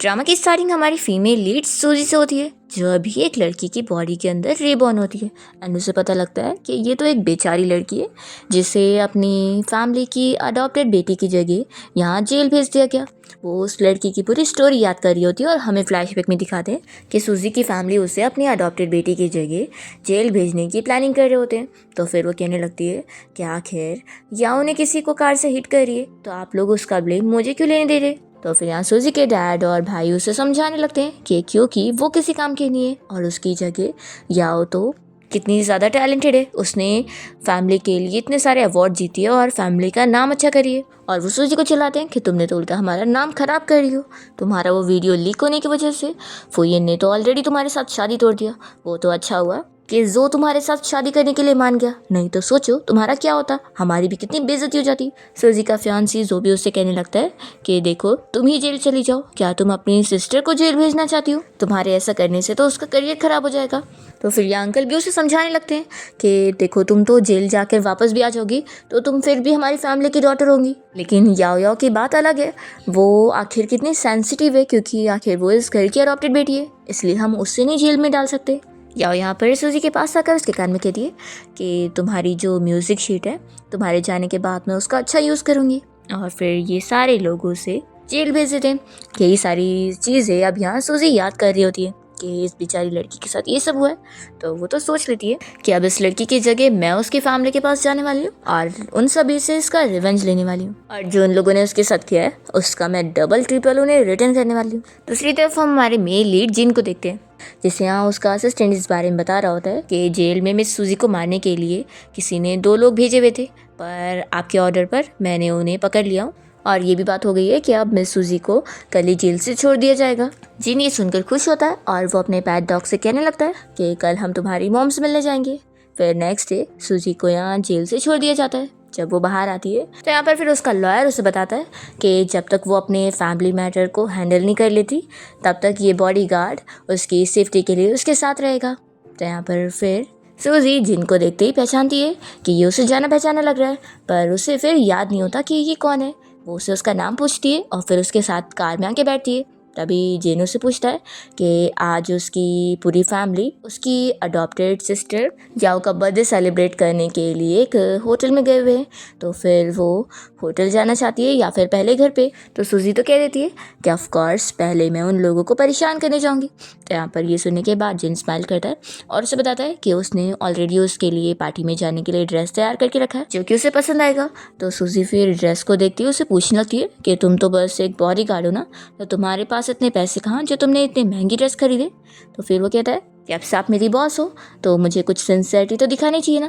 Drama की starting हमारी female lead सूजी से होती है, जो अभी एक लड़की की बॉडी के अंदर रीबॉर्न होती है। एंड उसे पता लगता है कि ये तो एक बेचारी लड़की है जिसे अपनी फैमिली की अडॉप्टेड बेटी की जगह यहाँ जेल भेज दिया गया। वो उस लड़की की पूरी स्टोरी याद कर रही होती है और हमें फ्लैशबैक में दिखाते हैं कि सूजी की फैमिली उसे अपनी अडॉप्टेड बेटी की जगह जेल भेजने की प्लानिंग कर रहे होते हैं। तो फिर वो कहने लगती है कि आखिर या उन्हें किसी को कार से हिट कर रही है, तो आप लोग उसका ब्लेम मुझे क्यों लेने दे रहे। तो फिर यहाँ सूजी के डैड और भाई उसे समझाने लगते हैं कि क्योंकि वो किसी काम के नहीं है और उसकी जगह याओ तो कितनी ज़्यादा टैलेंटेड है, उसने फैमिली के लिए इतने सारे अवार्ड जीती है और फैमिली का नाम अच्छा करी है। और वो सूजी को चिल्लाते हैं कि तुमने तो उल्टा हमारा नाम खराब कर रही हो, तुम्हारा वो वीडियो लीक होने की वजह से फुयन ने तो ऑलरेडी तुम्हारे साथ शादी तोड़ दिया। वो तो अच्छा हुआ कि जो तुम्हारे साथ शादी करने के लिए मान गया, नहीं तो सोचो तुम्हारा क्या होता, हमारी भी कितनी बेइज्जती हो जाती। सूजी का फियांसी जो भी उससे कहने लगता है कि देखो तुम ही जेल चली जाओ, क्या तुम अपनी सिस्टर को जेल भेजना चाहती हो, तुम्हारे ऐसा करने से तो उसका करियर खराब हो जाएगा। तो फिर ये अंकल भी उसे समझाने लगते हैं कि देखो तुम तो जेल जाकर वापस भी आ जाओगी तो तुम फिर भी हमारी फैमिली की डॉटर होंगी। लेकिन याओ याओ की बात अलग है, वो आखिर कितनी सेंसिटिव है क्योंकि आखिर वो इस घर की अडॉप्टेड बेटी है, इसलिए हम उससे नहीं जेल में डाल सकते। याओ यहाँ पर सूजी के पास आकर उसके कान में कहती है कि तुम्हारी जो म्यूज़िक शीट है तुम्हारे जाने के बाद मैं उसका अच्छा यूज़ करूँगी। और फिर ये सारे लोगों से जेल भेज देते हैं। यही सारी चीज़ें अब यहाँ सूजी याद कर रही होती है कि इस बेचारी लड़की के साथ ये सब हुआ है। तो वो तो सोच लेती है कि अब इस लड़की की जगह मैं उसकी फैमिली के पास जाने वाली हूँ और उन सभी से इसका रिवेंज लेने वाली हूँ, और जो उन लोगों ने उसके साथ किया है उसका मैं डबल ट्रिपल उन्हें रिटर्न करने वाली हूँ। दूसरी तरफ हम हमारे मेल लीड जिन को देखते हैं, जिसे यहाँ उसका असिस्टेंट इस बारे में बता रहा होता है कि जेल में मिस सूजी को मारने के लिए किसी ने 2 लोग भेजे हुए थे, पर आपके ऑर्डर पर मैंने उन्हें पकड़ लिया हूँ और ये भी बात हो गई है कि अब मिस सूजी को कल ही जेल से छोड़ दिया जाएगा। जिन ये सुनकर खुश होता है और वो अपने पैट डॉग से कहने लगता है कि कल हम तुम्हारी मॉम से मिलने जाएंगे। फिर नेक्स्ट डे सूजी को यहाँ जेल से छोड़ दिया जाता है। जब वो बाहर आती है तो यहाँ पर फिर उसका लॉयर उसे बताता है कि जब तक वो अपने फैमिली मैटर को हैंडल नहीं कर लेती तब तक ये बॉडीगार्ड उसकी सेफ्टी के लिए उसके साथ रहेगा। तो यहाँ पर फिर सूजी जिनको देखते ही पहचानती है कि ये उसे जाना पहचाना लग रहा है, पर उसे फिर याद नहीं होता कि ये कौन है। वो उसे उसका नाम पूछती है और फिर उसके साथ कार में आके बैठती है। तभी जेनू से पूछता है कि आज उसकी पूरी फैमिली उसकी अडॉप्टेड सिस्टर याओ का बर्थडे सेलिब्रेट करने के लिए एक होटल में गए हुए हैं, तो फिर वो होटल जाना चाहती है या फिर पहले घर पे। तो सूजी तो कह देती है कि ऑफ कोर्स पहले मैं उन लोगों को परेशान करने जाऊंगी। तो यहाँ पर ये सुनने के बाद जिन स्माइल करता है और उसे बताता है कि उसने ऑलरेडी उसके लिए पार्टी में जाने के लिए ड्रेस तैयार करके रखा है जो कि उसे पसंद आएगा। तो सूजी फिर ड्रेस को देखती है, उसे पूछने लगती है कि तुम तो बस एक बॉडीगार्ड हो ना, तो तुम्हारे पास इतने पैसे कहाँ जो तुमने इतनी महंगी ड्रेस खरीदे। तो फिर वो कहता है कि अब से आप मेरी बॉस हो तो मुझे कुछ सिंसियरिटी तो दिखानी चाहिए ना।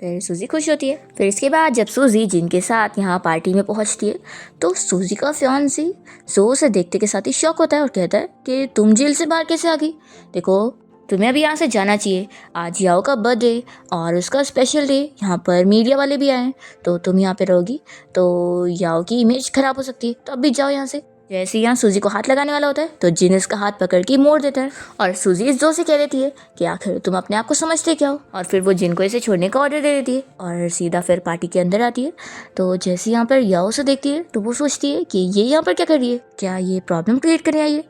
फिर सूजी खुश होती है। फिर इसके बाद जब सूजी जिनके साथ यहाँ पार्टी में पहुँचती है तो सूजी का फियांसी जो उसे देखते के साथ ही शॉक होता है और कहता है कि तुम जेल से बाहर कैसे आ गई। देखो तुम्हें अभी यहाँ से जाना चाहिए, आज याओ का बर्थडे और उसका स्पेशल डे, यहाँ पर मीडिया वाले भी आए हैं, तो तुम यहाँ पे रहोगी तो याओ की इमेज खराब हो सकती है, तो अब भी जाओ यहाँ से। जैसे यहाँ सूजी को हाथ लगाने वाला होता है तो जिन इसका हाथ पकड़ के मोड़ देता है और सूजी इस जोर से कह देती है कि आखिर तुम अपने आप को समझते क्या हो, और फिर वो जिन को इसे छोड़ने का ऑर्डर दे देती है और सीधा फिर पार्टी के अंदर आती है। तो जैसे यहाँ पर याओ से देखती है तो वो सोचती है कि ये यहाँ पर क्या कर रही है, क्या ये प्रॉब्लम क्रिएट करने आई है।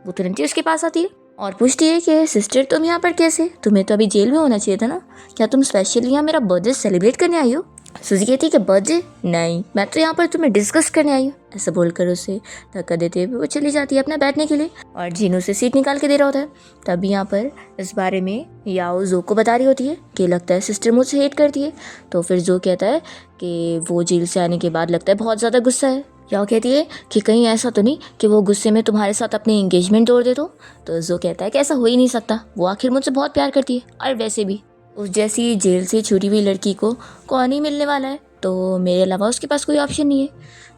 वो तुरंत ही उसके पास आती है और पूछती है कि सिस्टर तुम यहाँ पर कैसे, तुम्हें तो अभी जेल में होना चाहिए था ना, क्या तुम स्पेशली यहाँ मेरा बर्थडे सेलिब्रेट करने आई हो। सूजी कहती है कि बर्थडे नहीं, मैं तो यहाँ पर तुम्हें डिस्कस करने आई हूँ। ऐसा बोलकर उसे धक्का देते हुए वो चली जाती है अपना बैठने के लिए और जीनू से सीट निकाल के दे रहा होता है। तभी यहाँ पर इस बारे में याओ जो को बता रही होती है कि लगता है सिस्टर मुझसे हेट करती है। तो फिर जो कहता है कि वो जेल से आने के बाद लगता है बहुत ज़्यादा गुस्सा है। याओ कहती है कि कहीं ऐसा तो नहीं कि वो गुस्से में तुम्हारे साथ अपनी एंगेजमेंट तोड़ दे। तो जो कहता है कि ऐसा हो ही नहीं सकता, वो आखिर मुझसे बहुत प्यार करती है और वैसे भी उस जैसी जेल से छूटी हुई लड़की को कौन ही मिलने वाला है, तो मेरे अलावा उसके पास कोई ऑप्शन नहीं है।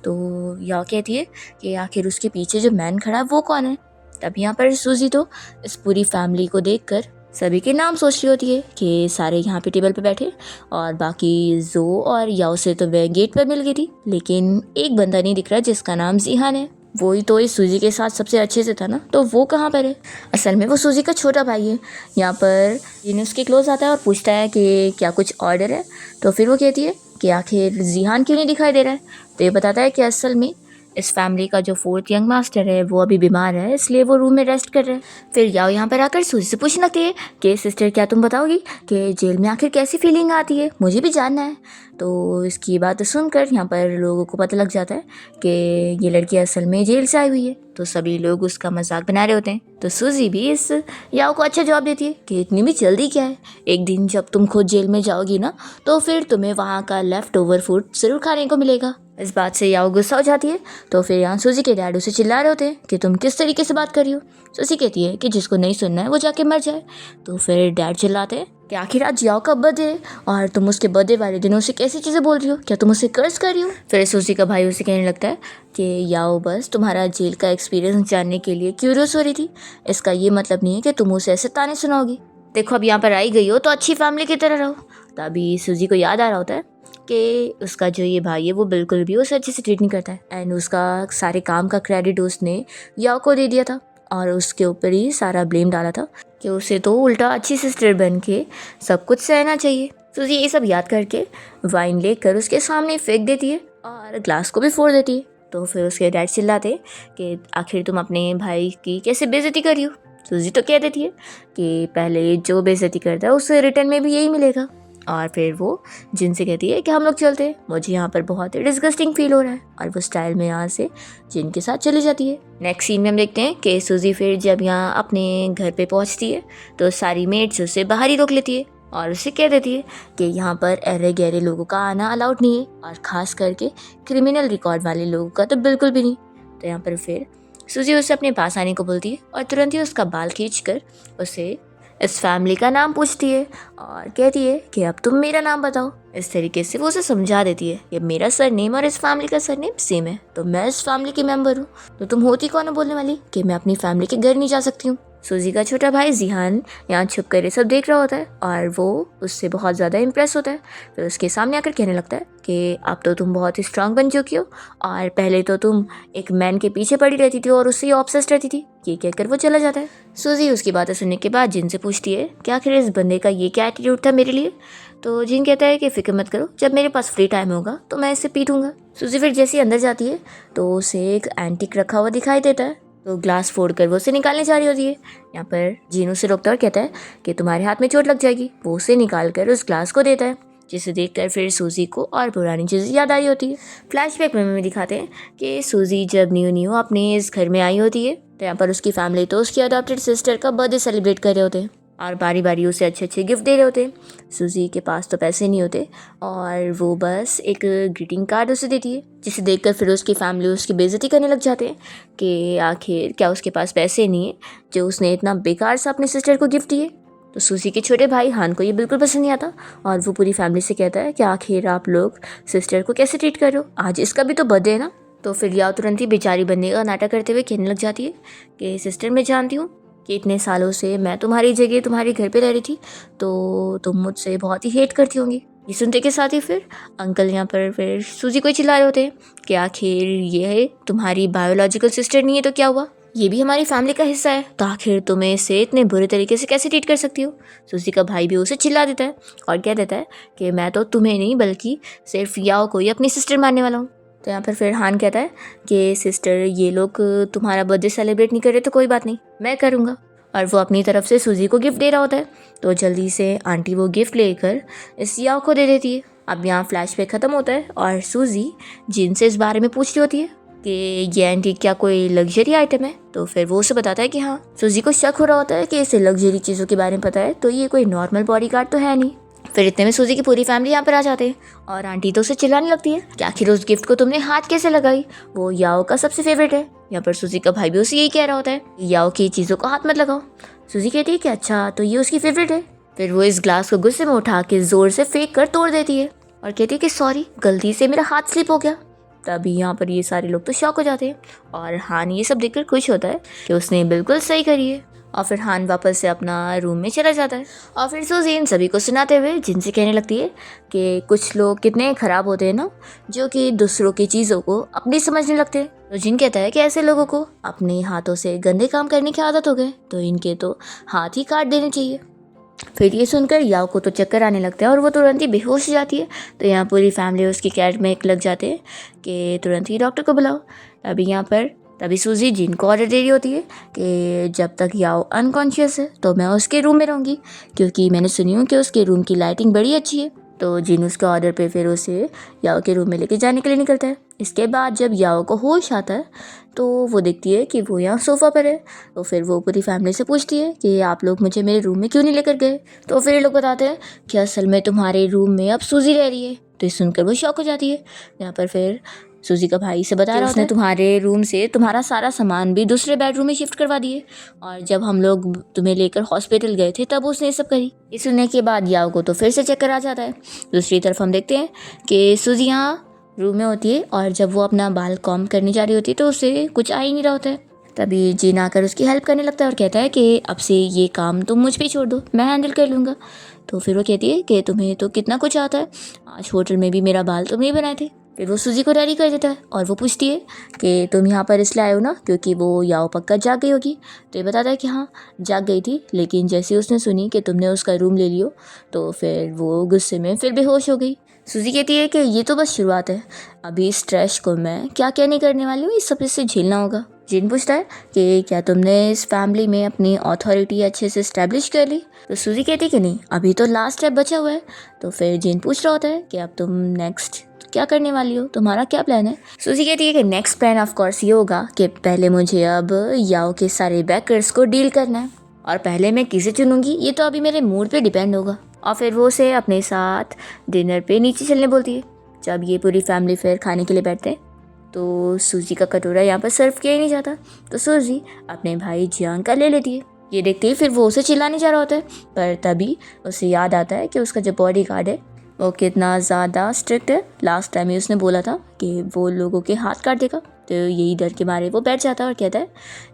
तो याओ कहती है कि आखिर उसके पीछे जो मैन खड़ा है वो कौन है। तब यहाँ पर सूजी तो इस पूरी फैमिली को देखकर सभी के नाम सोच रही होती है कि सारे यहाँ पे टेबल पे बैठे, और बाकी जो और याओ से तो वह गेट पर मिल गई थी, लेकिन एक बंदा नहीं दिख रहा जिसका नाम जिहान है। वही तो इस सूजी के साथ सबसे अच्छे से था ना, तो वो कहाँ पर है। असल में वो सूजी का छोटा भाई है। यहाँ पर जिन उसके क्लोज आता है और पूछता है कि क्या कुछ ऑर्डर है। तो फिर वो कहती है कि आखिर जिहान क्यों नहीं दिखाई दे रहा है। तो ये बताता है कि असल में इस फैमिली का जो फोर्थ यंग मास्टर है वो अभी बीमार है, इसलिए वो रूम में रेस्ट कर रहे हैं। फिर याओ यहाँ पर आकर सूजी से पूछने लगती है कि सिस्टर क्या तुम बताओगी कि जेल में आखिर कैसी फीलिंग आती है, मुझे भी जानना है। तो इसकी बात सुनकर यहाँ पर लोगों को पता लग जाता है कि ये लड़की असल में जेल से आई हुई है, तो सभी लोग उसका मजाक बना रहे होते हैं। तो सूजी भी इस याओ को अच्छा जवाब देती है कि इतनी भी जल्दी क्या है, एक दिन जब तुम खुद जेल में जाओगी ना तो फिर तुम्हें वहाँ का लेफ्ट ओवर फूड ज़रूर खाने को मिलेगा। इस बात से याओ गुस्सा हो जाती है। तो फिर यहाँ सूजी के डैड उसे चिल्ला रहे होते हैं कि तुम किस तरीके से बात कर रही हो। सूजी कहती है कि जिसको नहीं सुनना है वो जाके मर जाए। तो फिर डैड चिल्लाते हैं कि आखिर आज याओ का बर्थडे है और तुम उसके बर्थडे वाले दिन उसे कैसी चीज़ें बोल रही हो, क्या तुम उसे कर्ज कर रही हो। फिर सूजी का भाई उसे कहने लगता है कि याओ बस तुम्हारा जेल का एक्सपीरियंस जानने के लिए क्यूरियस हो रही थी, इसका ये मतलब नहीं है कि तुम उसे ऐसे ताने सुनाओगी। देखो अब यहाँ पर आई गई हो तो अच्छी फैमिली की तरह रहो। तभी सूजी को याद आ रहा होता है कि उसका जो ये भाई है वो बिल्कुल भी उसे अच्छे से ट्रीट नहीं करता है एंड उसका सारे काम का क्रेडिट उसने याओ को दे दिया था और उसके ऊपर ही सारा ब्लेम डाला था कि उसे तो उल्टा अच्छी सिस्टर बन के सब कुछ सहना चाहिए। सूजी ये सब याद करके वाइन लेकर उसके सामने फेंक देती है और ग्लास को भी फोड़ देती है। तो फिर उसके डैड चिल्लाते कि आखिर तुम अपने भाई की कैसे बेइज्जती कर रही हो। सूजी तो कह देती है कि पहले जो बेइज्जती करता है उसे रिटर्न में भी यही मिलेगा। और फिर वो जिनसे कहती है कि हम लोग चलते हैं, मुझे यहाँ पर बहुत ही डिस्गस्टिंग फील हो रहा है, और वो स्टाइल में यहाँ से जिन के साथ चली जाती है। नेक्स्ट सीन में हम देखते हैं कि सूजी फिर जब यहाँ अपने घर पे पहुँचती है तो सारी मेट्स उसे बाहर ही रोक लेती है और उसे कह देती है कि यहाँ पर अरे गहरे लोगों का आना अलाउड नहीं है और ख़ास करके क्रिमिनल रिकॉर्ड वाले लोगों का तो बिल्कुल भी नहीं। तो यहाँ पर फिर सूजी उसे अपने पास आने को बोलती है और तुरंत ही उसका बाल खींचकर उसे इस फैमिली का नाम पूछती है और कहती है कि अब तुम मेरा नाम बताओ। इस तरीके से वो उसे समझा देती है कि मेरा सरनेम और इस फैमिली का सरनेम सेम है, तो मैं इस फैमिली की मेंबर हूँ, तो तुम होती कौन हो बोलने वाली कि मैं अपनी फैमिली के घर नहीं जा सकती हूँ। सूजी का छोटा भाई जिहान यहाँ छुप कर ये सब देख रहा होता है और वो उससे बहुत ज़्यादा इम्प्रेस होता है। फिर उसके सामने आकर कहने लगता है कि अब तो तुम बहुत ही स्ट्रांग बन चुकी हो और पहले तो तुम एक मैन के पीछे पड़ी रहती थी और उससे ऑब्सेस्ड रहती थी। ये कहकर वो चला जाता है। सूजी उसकी बातें सुनने के बाद जिन से पूछती है कि आखिर इस बंदे का ये क्या एटीट्यूड था मेरे लिए। तो जिन कहता है कि फिक्र मत करो, जब मेरे पास फ्री टाइम होगा तो मैं इसे पीटूंगा। सूजी फिर जैसे अंदर जाती है तो उसे एक एंटीक रखा हुआ दिखाई देता है, तो ग्लास फोड़कर वो उसे निकालने जा रही होती है। यहाँ पर जीन उसे रोकता है और कहता है कि तुम्हारे हाथ में चोट लग जाएगी। वो उसे निकाल कर उस ग्लास को देता है, जिसे देखकर फिर सूजी को और पुरानी चीज़ें याद आ रही होती है। फ्लैशबैक में दिखाते हैं कि सूजी जब न्यू अपने इस घर में आई होती है तो यहाँ पर उसकी फैमिली तो उसकी अडॉप्टेड सिस्टर का बर्थडे सेलिब्रेट कर रहे होते हैं और बारी बारी उसे अच्छे अच्छे गिफ्ट दे रहे होते हैं। सूजी के पास तो पैसे नहीं होते और वो बस एक ग्रीटिंग कार्ड उसे देती है, जिसे देखकर फिर उसकी फैमिली उसकी बेइज्जती करने लग जाते हैं कि आखिर क्या उसके पास पैसे नहीं है जो उसने इतना बेकार सा अपनी सिस्टर को गिफ्ट दिए। तो सूजी के छोटे भाई हान को ये बिल्कुल पसंद नहीं आता और वो पूरी फैमिली से कहता है कि आखिर आप लोग सिस्टर को कैसे ट्रीट कर रहे हो, आज इसका भी तो बर्थडे है ना। तो फिर याओ तुरंत ही बेचारी बनने का नाटक करते हुए कहने लग जाती है कि सिस्टर मैं जानती हूँ कि इतने सालों से मैं तुम्हारी जगह तुम्हारे घर पे रह रही थी, तो तुम मुझसे बहुत ही हेट करती होंगी। ये सुनते के साथ ही फिर अंकल यहाँ पर फिर सूजी को चिल्ला रहे होते हैं कि आखिर ये तुम्हारी बायोलॉजिकल सिस्टर नहीं है तो क्या हुआ, ये भी हमारी फैमिली का हिस्सा है, तो आखिर तुम्हें इसे इतने बुरे तरीके से कैसे ट्रीट कर सकती हो। सूजी का भाई भी उसे चिल्ला देता है और कह देता है कि मैं तो तुम्हें नहीं बल्कि सिर्फ याओ को ही अपनी सिस्टर मानने वाला हूँ। तो यहाँ पर फिर हान कहता है कि सिस्टर ये लोग तुम्हारा बर्थडे सेलिब्रेट नहीं कर रहे तो कोई बात नहीं, मैं करूँगा। और वो अपनी तरफ से सूजी को गिफ्ट दे रहा होता है, तो जल्दी से आंटी वो गिफ्ट लेकर इस याओ को दे देती है। अब यहाँ फ्लैशबैक ख़त्म होता है और सूजी जिनसे इस बारे में पूछ रही होती है कि ये एंटीक क्या कोई लग्जरी आइटम है, तो फिर वो उसे बताता है कि हाँ। सूजी को शक हो रहा होता है कि इसे लग्जरी चीज़ों के बारे में पता है, तो ये कोई नॉर्मल बॉडीगार्ड तो है नहीं। फिर इतने में सूजी की पूरी फैमिली यहाँ पर आ जाते हैं और आंटी तो उसे चिल्लाने लगती है कि आखिर उस गिफ्ट को तुमने हाथ कैसे लगाई, वो याओ का सबसे फेवरेट है। यहाँ पर सूजी का भाई भी उसे यही कह रहा होता है याओ की चीज़ों को हाथ मत लगाओ। सूजी कहती है कि अच्छा तो ये उसकी फेवरेट है। फिर वो इस ग्लास को गुस्से में उठा के ज़ोर से फेंक कर तोड़ देती है और कहती है कि सॉरी गलती से मेरा हाथ स्लिप हो गया। तभी यहाँ पर ये सारे लोग तो शॉक हो जाते हैं और हान ये सब देखकर खुश होता है कि उसने बिल्कुल सही करी है। और फिर हान वापस से अपना रूम में चला जाता है और फिर सूजी इन सभी को सुनाते हुए जिनसे कहने लगती है कि कुछ लोग कितने ख़राब होते हैं ना, जो कि दूसरों की चीज़ों को अपनी समझने लगते हैं। तो जिन कहता है कि ऐसे लोगों को अपने हाथों से गंदे काम करने की आदत हो गए, तो इनके तो हाथ ही काट देने चाहिए। फिर ये सुनकर याओ को तो चक्कर आने लगता है और वो तुरंत ही बेहोश हो जाती है। तो यहाँ पूरी फैमिली उसकी केयर में लग जाते हैं कि तुरंत ही डॉक्टर को बुलाओ। तभी सूजी जिन को ऑर्डर दे रही होती है कि जब तक याओ अनकॉन्शियस है तो मैं उसके रूम में रहूँगी, क्योंकि मैंने सुनी हूँ कि उसके रूम की लाइटिंग बड़ी अच्छी है। तो जिन उसके ऑर्डर पे फिर उसे याओ के रूम में लेके जाने के लिए निकलता है। इसके बाद जब याओ को होश आता है तो वो देखती है कि वो यहाँ सोफ़ा पर है। तो फिर वो पूरी फैमिली से पूछती है कि आप लोग मुझे मेरे रूम में क्यों नहीं लेकर गए। तो फिर ये लोग बताते हैं कि असल में तुम्हारे रूम में अब सूजी रह रही है। तो ये सुनकर वो शॉक हो जाती है। यहाँ पर फिर सूजी का भाई से बता रहा होता है तुम्हारे रूम से तुम्हारा सारा सामान भी दूसरे बेडरूम में शिफ्ट करवा दिए, और जब हम लोग तुम्हें लेकर हॉस्पिटल गए थे तब उसने ये सब करी। ये सुनने के बाद याओ को तो फिर से चक्कर आ जाता है। दूसरी तरफ हम देखते हैं कि सूजी यहाँ रूम में होती है और जब वो अपना बाल कॉम्ब करने जा रही होती है तो उसे कुछ आ ही नहीं रहा होता है। तभी जिन आकर उसकी हेल्प करने लगता है और कहता है कि अब से ये काम तुम मुझ पे छोड़ दो, मैं हैंडल कर लूँगा। तो फिर वो कहती है कि तुम्हें तो कितना कुछ आता है, आज होटल में भी मेरा बाल तुमने ही बनाए थे। फिर वो सूजी को रेडी कर देता है और वो पूछती है कि तुम यहाँ पर इसलिए आए हो ना क्योंकि वो याओ पक्का जाग गई होगी। तो ये बताता है कि हाँ जाग गई थी, लेकिन जैसे उसने सुनी कि तुमने उसका रूम ले लियो तो फिर वो गुस्से में फिर बेहोश हो गई। सूजी कहती है कि ये तो बस शुरुआत है, अभी स्ट्रेस को मैं क्या क्या नहीं करने वाली हूँ, इस सब से झेलना होगा। जिन पूछता है कि क्या तुमने इस फैमिली में अपनी अथॉरिटी अच्छे से इस्टेब्लिश कर ली। तो सूजी कहती है कि नहीं, अभी तो लास्ट स्टेप बचा हुआ है। तो फिर जिन पूछ रहा होता है कि अब तुम नेक्स्ट क्या करने वाली हो, तुम्हारा क्या प्लान है। सूजी कहती है कि नेक्स्ट प्लान ऑफ कोर्स ये होगा कि पहले मुझे अब याओ के सारे बैकर्स को डील करना है, और पहले मैं किसे चुनूंगी ये तो अभी मेरे मूड पे डिपेंड होगा। और फिर वो उसे अपने साथ डिनर पे नीचे चलने बोलती है। जब ये पूरी फैमिली फिर खाने के लिए बैठते हैं तो सूजी का कटोरा यहाँ पर सर्व किया ही नहीं जाता। तो सूजी अपने भाई जियांग का ले लेती है। ये देखते ही फिर वो उसे चिल्लाने जा रहा होता है, पर तभी उसे याद आता है कि उसका जो बॉडी गार्ड है वो कितना ज़्यादा स्ट्रिक्ट है। लास्ट टाइम ही उसने बोला था कि वो लोगों के हाथ काट देगा। तो यही डर के मारे वो बैठ जाता है और कहता है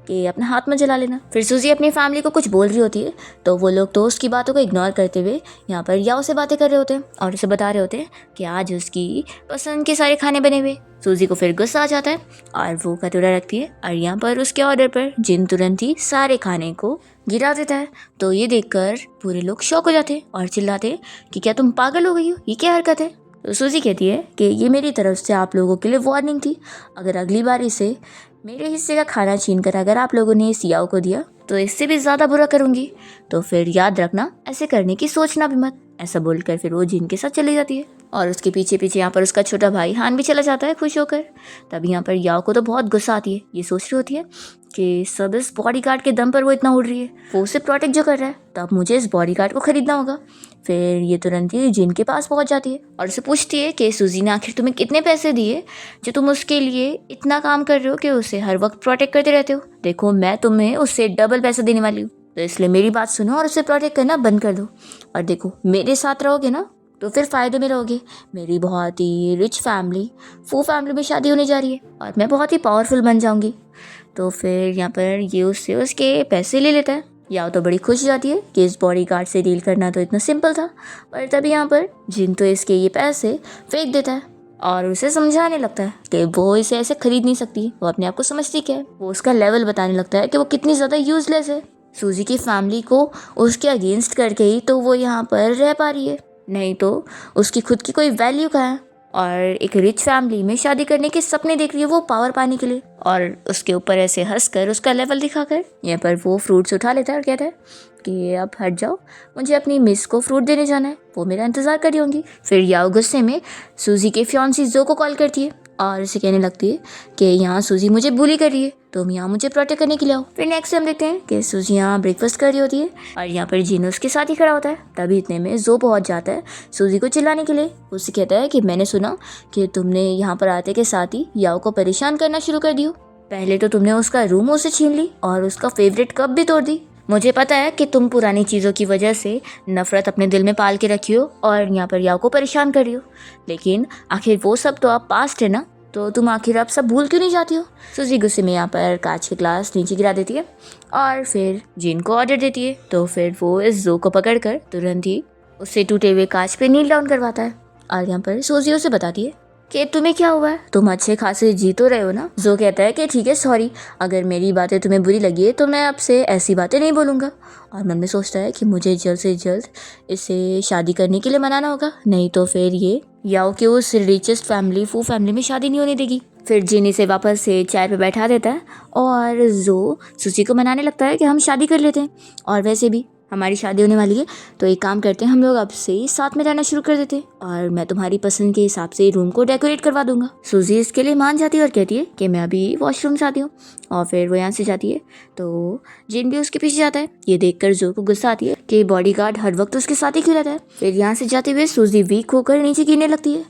कि अपना हाथ मत जला लेना। फिर सूजी अपनी फैमिली को कुछ बोल रही होती है तो वो लोग तो उसकी बातों को इग्नोर करते हुए यहाँ पर याओ से बातें कर रहे होते हैं और उसे बता रहे होते हैं कि आज उसकी पसंद के सारे खाने बने हुए। सूजी को फिर गुस्सा आ जाता है और वो कटोरा रखती है और यहाँ पर उसके ऑर्डर पर जिन तुरंत ही सारे खाने को गिरा देता है। तो ये देखकर पूरे लोग शॉक हो जाते हैं और चिल्लाते हैं कि क्या तुम पागल हो गई हो, ये क्या हरकत है। तो सूजी कहती है कि ये मेरी तरफ से आप लोगों के लिए वार्निंग थी, अगर अगली बार इसे मेरे हिस्से का खाना छीन कर अगर आप लोगों ने इस याओ को दिया तो इससे भी ज़्यादा बुरा करूँगी, तो फिर याद रखना ऐसे करने की सोचना भी मत। ऐसा बोलकर फिर वो जिन के साथ चली जाती है और उसके पीछे पीछे यहाँ पर उसका छोटा भाई हान भी चला जाता है खुश होकर। तब यहाँ पर याओ को तो बहुत गुस्सा आती है। ये सोच रही होती है कि सब इस बॉडीगार्ड के दम पर वो इतना उड़ रही है, वो उसे प्रोटेक्ट जो कर रहा है, तो अब मुझे इस बॉडीगार्ड को खरीदना होगा। फिर ये तुरंत ही जिन के पास पहुंच जाती है और उसे पूछती है कि सूजी ने आखिर तुम्हें कितने पैसे दिए जो तुम उसके लिए इतना काम कर रहे हो कि उसे हर वक्त प्रोटेक्ट करते रहते हो। देखो मैं तुम्हें उससे डबल पैसा देने वाली हूँ, तो इसलिए मेरी बात सुनो और उसे प्रोटेक्ट करना बंद कर दो। और देखो मेरे साथ रहोगे ना तो फिर फ़ायदे में रहोगे। मेरी बहुत ही रिच फैमिली फू फैमिली में शादी होने जा रही है और मैं बहुत ही पावरफुल बन जाऊँगी। तो फिर यहाँ पर ये उससे उसके पैसे ले लेता है। याओ तो बड़ी खुश हो जाती है कि इस बॉडीगार्ड से डील करना तो इतना सिंपल था, पर तभी यहाँ पर जिन तो इसके ये पैसे फेंक देता है और उसे समझाने लगता है कि वो इसे ऐसे खरीद नहीं सकती, वो अपने आप को समझती क्या है। वो उसका लेवल बताने लगता है कि वो कितनी ज़्यादा यूजलेस है। सूजी की फैमिली को उसके अगेंस्ट करके ही तो वो यहाँ पर रह पा रही है, नहीं तो उसकी खुद की कोई वैल्यू कहाँ है। और एक रिच फैमिली में शादी करने के सपने देख रही है वो पावर पाने के लिए, और उसके ऊपर ऐसे हंसकर उसका लेवल दिखाकर यहाँ पर वो फ्रूट्स उठा लेता है और कहता है कि अब हट जाओ, मुझे अपनी मिस को फ्रूट देने जाना है, वो मेरा इंतज़ार कर रही होंगी। फिर याओ गुस्से में सूजी के फियांसी जो को कॉल करती है और उसे कहने लगती है कि यहाँ सूजी मुझे बुली कर रही है, तुम यहाँ मुझे प्रोटेक्ट करने के लिए आओ। फिर नेक्स्ट हम देखते हैं कि सूजी यहाँ ब्रेकफास्ट कर रही होती है और यहाँ पर जिन उसके साथ ही खड़ा होता है। तभी इतने में जो पहुँच जाता है सूजी को चिल्लाने के लिए। उससे कहता है कि मैंने सुना कि तुमने यहाँ पर आते के साथ ही याओ को परेशान करना शुरू कर दियो। पहले तो तुमने उसका रूम उसे छीन ली और उसका फेवरेट कप भी तोड़ दी। मुझे पता है कि तुम पुरानी चीज़ों की वजह से नफ़रत अपने दिल में पाल के रखी हो और यहाँ पर याओ को परेशान कर रही हो, लेकिन आखिर वो सब तो अब पास्ट है ना, तो तुम आखिर अब सब भूल क्यों नहीं जाती हो। सूजी गुस्से में यहाँ पर कांच के ग्लास नीचे गिरा देती है और फिर जिन को ऑर्डर देती है। तो फिर वो इस जो को पकड़कर तुरंत ही उससे टूटे हुए कांच पे नील डाउन करवाता है और यहाँ पर सूजी उसे बताती है कि तुम्हें क्या हुआ है, तुम अच्छे खासे जी तो रहे हो ना। जो कहता है कि ठीक है सॉरी, अगर मेरी बातें तुम्हें बुरी लगी है तो मैं आपसे ऐसी बातें नहीं बोलूँगा। और मन में सोचता है कि मुझे जल्द से जल्द इससे शादी करने के लिए मनाना होगा, नहीं तो फिर ये याओ के उस रिचेस्ट फैमिली फू फैमिली में शादी नहीं होने देगी। फिर जिन इसे वापस से चेयर पे बैठा देता है और जो सूजी को मनाने लगता है कि हम शादी कर लेते हैं, और वैसे भी हमारी शादी होने वाली है, तो एक काम करते हैं हम लोग अब से ही साथ में रहना शुरू कर देते हैं और मैं तुम्हारी पसंद के हिसाब से रूम को डेकोरेट करवा दूंगा। सूजी इसके लिए मान जाती है और कहती है कि मैं अभी वॉशरूम से आती हूँ, और फिर वो यहाँ से जाती है तो जिन भी उसके पीछे जाता है। ये देखकर जो को गुस्सा आती है कि बॉडीगार्ड हर वक्त उसके साथ ही क्यों रहता है। फिर यहाँ से जाते हुए सूजी वीक होकर नीचे गिरने लगती है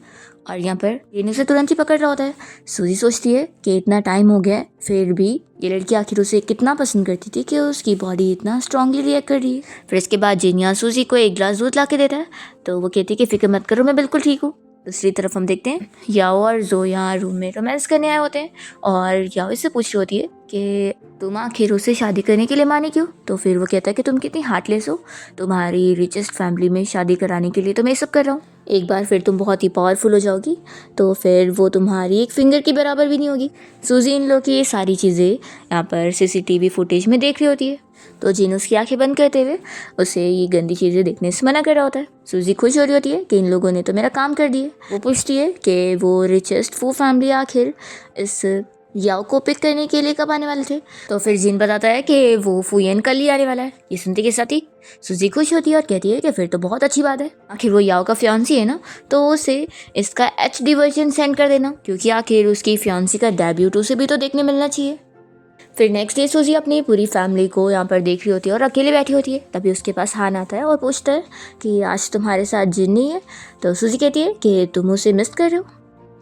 और यहाँ पर रेन उसे तुरंत ही पकड़ रहा होता है। सूजी सोचती है कि इतना टाइम हो गया है, फिर भी ये लड़की आखिर उसे कितना पसंद करती थी कि उसकी बॉडी इतना स्ट्रांगली रिएक्ट कर रही है। फिर इसके बाद जिन सूजी को एक गिलास दूध ला के देता है तो वो कहती है कि फिक्र मत करो, मैं बिल्कुल ठीक हूँ। दूसरी तरफ हम देखते हैं याओ और जो यहाँ रूम में रोमांस करने आए होते हैं और याओ इससे पूछ रही होती है कि तुम आखिर उससे शादी करने के लिए माने क्यों। तो फिर वो कहता है कि तुम कितनी हार्टलेस हो, तुम्हारी रिचेस्ट फैमिली में शादी कराने के लिए तो मैं ये सब कर रहा हूँ। एक बार फिर तुम बहुत ही पावरफुल हो जाओगी तो फिर वो तुम्हारी एक फिंगर की बराबर भी नहीं होगी। सूजी इन लोग की ये सारी चीज़ें यहाँ पर सीसीटीवी फुटेज में देख रही होती है, तो जिन उसकी आंखें बंद करते हुए उसे ये गंदी चीज़ें देखने से मना कर रहा होता है। सूजी खुश हो रही होती है कि इन लोगों ने तो मेरा काम कर दिया। वो पूछती है कि वो रिचेस्ट फू फैमिली आखिर इस याओ को पिक करने के लिए कब आने वाले थे। तो फिर जिन बताता है कि वो फुयन कल ही आने वाला है। ये सुनते के साथ ही सूजी खुश होती है और कहती है कि फिर तो बहुत अच्छी बात है, आखिर वो याओ का फियांसी है ना, तो उसे इसका HD वर्जन सेंड कर देना, क्योंकि आखिर उसकी फियांसी का डेब्यूट उसे भी तो देखने मिलना चाहिए। फिर नेक्स्ट डे सूजी अपनी पूरी फैमिली को यहाँ पर देख रही होती है और अकेले बैठी होती है। तभी उसके पास हान आता है और पूछता है कि आज तुम्हारे साथ जिन नहीं है। तो सूजी कहती है कि तुम उसे मिस कर रहे हो।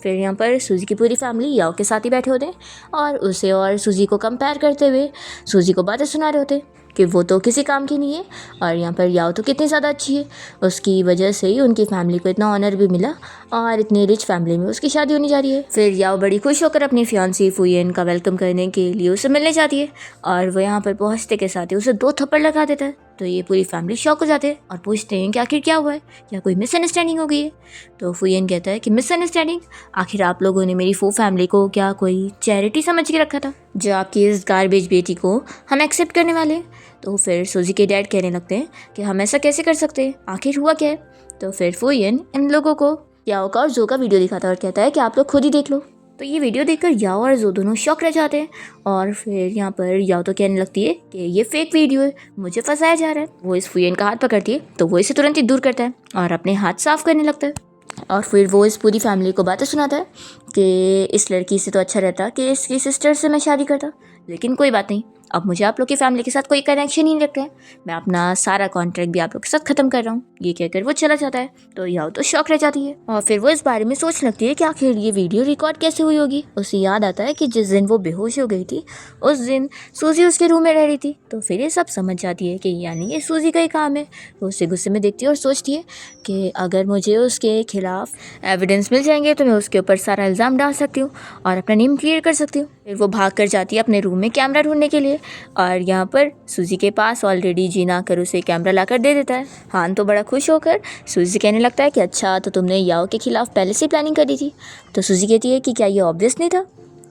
फिर यहाँ पर सूजी की पूरी फैमिली याओ के साथ ही बैठे होते हैं और उसे और सूजी को कंपेयर करते हुए सूजी को बातें सुना रहे होते हैं कि वो तो किसी काम की नहीं है और यहाँ पर याओ तो कितनी ज़्यादा अच्छी है, उसकी वजह से ही उनकी फैमिली को इतना ऑनर भी मिला और इतनी रिच फैमिली में उसकी शादी होने जा रही है। फिर याओ बड़ी खुश होकर अपनी फियांसी फुयन का वेलकम करने के लिए उसे मिलने जाती है और वो यहाँ पर पहुँचते के साथ ही उसे 2 थप्पड़ लगा देता है। तो ये पूरी फैमिली शॉक हो जाते हैं और पूछते हैं कि आखिर क्या हुआ है, क्या कोई मिसअंडरस्टैंडिंग हो गई है। तो फुयन कहता है कि मिसअंडरस्टैंडिंग, आखिर आप लोगों ने मेरी फू फैमिली को क्या कोई चैरिटी समझ के रखा था जो आपकी इस गार्बेज बेटी को हम एक्सेप्ट करने वाले हैं। तो फिर सूजी के डैड कहने लगते हैं कि हम ऐसा कैसे कर सकते हैं, आखिर हुआ क्या है। तो फिर फुयन इन लोगों को याओ का और जो का वीडियो दिखाता है और कहता है कि आप लोग खुद ही देख लो। तो ये वीडियो देखकर याओ और जो दोनों शॉक रह जाते हैं और फिर यहाँ पर याओ तो कहने लगती है कि ये फेक वीडियो है, मुझे फंसाया जा रहा है। वो इस फुयन का हाथ पकड़ती है तो वो इसे तुरंत ही दूर करता है और अपने हाथ साफ करने लगता है और फिर वो इस पूरी फैमिली को बातें सुनाता है कि इस लड़की से तो अच्छा रहता कि इसकी सिस्टर से मैं शादी करता, लेकिन कोई बात नहीं, अब मुझे आप लोग की फैमिली के साथ कोई कनेक्शन ही नहीं रखता है, मैं अपना सारा कॉन्ट्रैक्ट भी आप लोग के साथ ख़त्म कर रहा हूँ। ये कहकर वो चला जाता है तो याओ तो शॉक रह जाती है और फिर वो इस बारे में सोच लगती है कि आखिर ये वीडियो रिकॉर्ड कैसे हुई होगी। उसे याद आता है कि जिस दिन वो बेहोश हो गई थी उस दिन सूजी उसके रूम में रह रही थी। तो फिर ये सब समझ जाती है कि यानी ये सूजी का ही काम है। वो उसे गुस्से में देखती है और सोचती है कि अगर मुझे उसके खिलाफ एविडेंस मिल जाएंगे तो मैं उसके ऊपर सारा इल्ज़ाम डाल सकती हूँ और अपना नेम क्लियर कर सकती हूँ। फिर वो भाग कर जाती है अपने रूम में कैमरा ढूंढने के लिए और यहाँ पर सूजी के पास ऑलरेडी जिन आकर उसे कैमरा लाकर दे देता है। हान तो बड़ा खुश होकर सूजी कहने लगता है कि अच्छा, तो तुमने याओ के खिलाफ पहले से प्लानिंग कर दी थी। तो सूजी कहती है कि क्या ये ऑब्वियस नहीं था।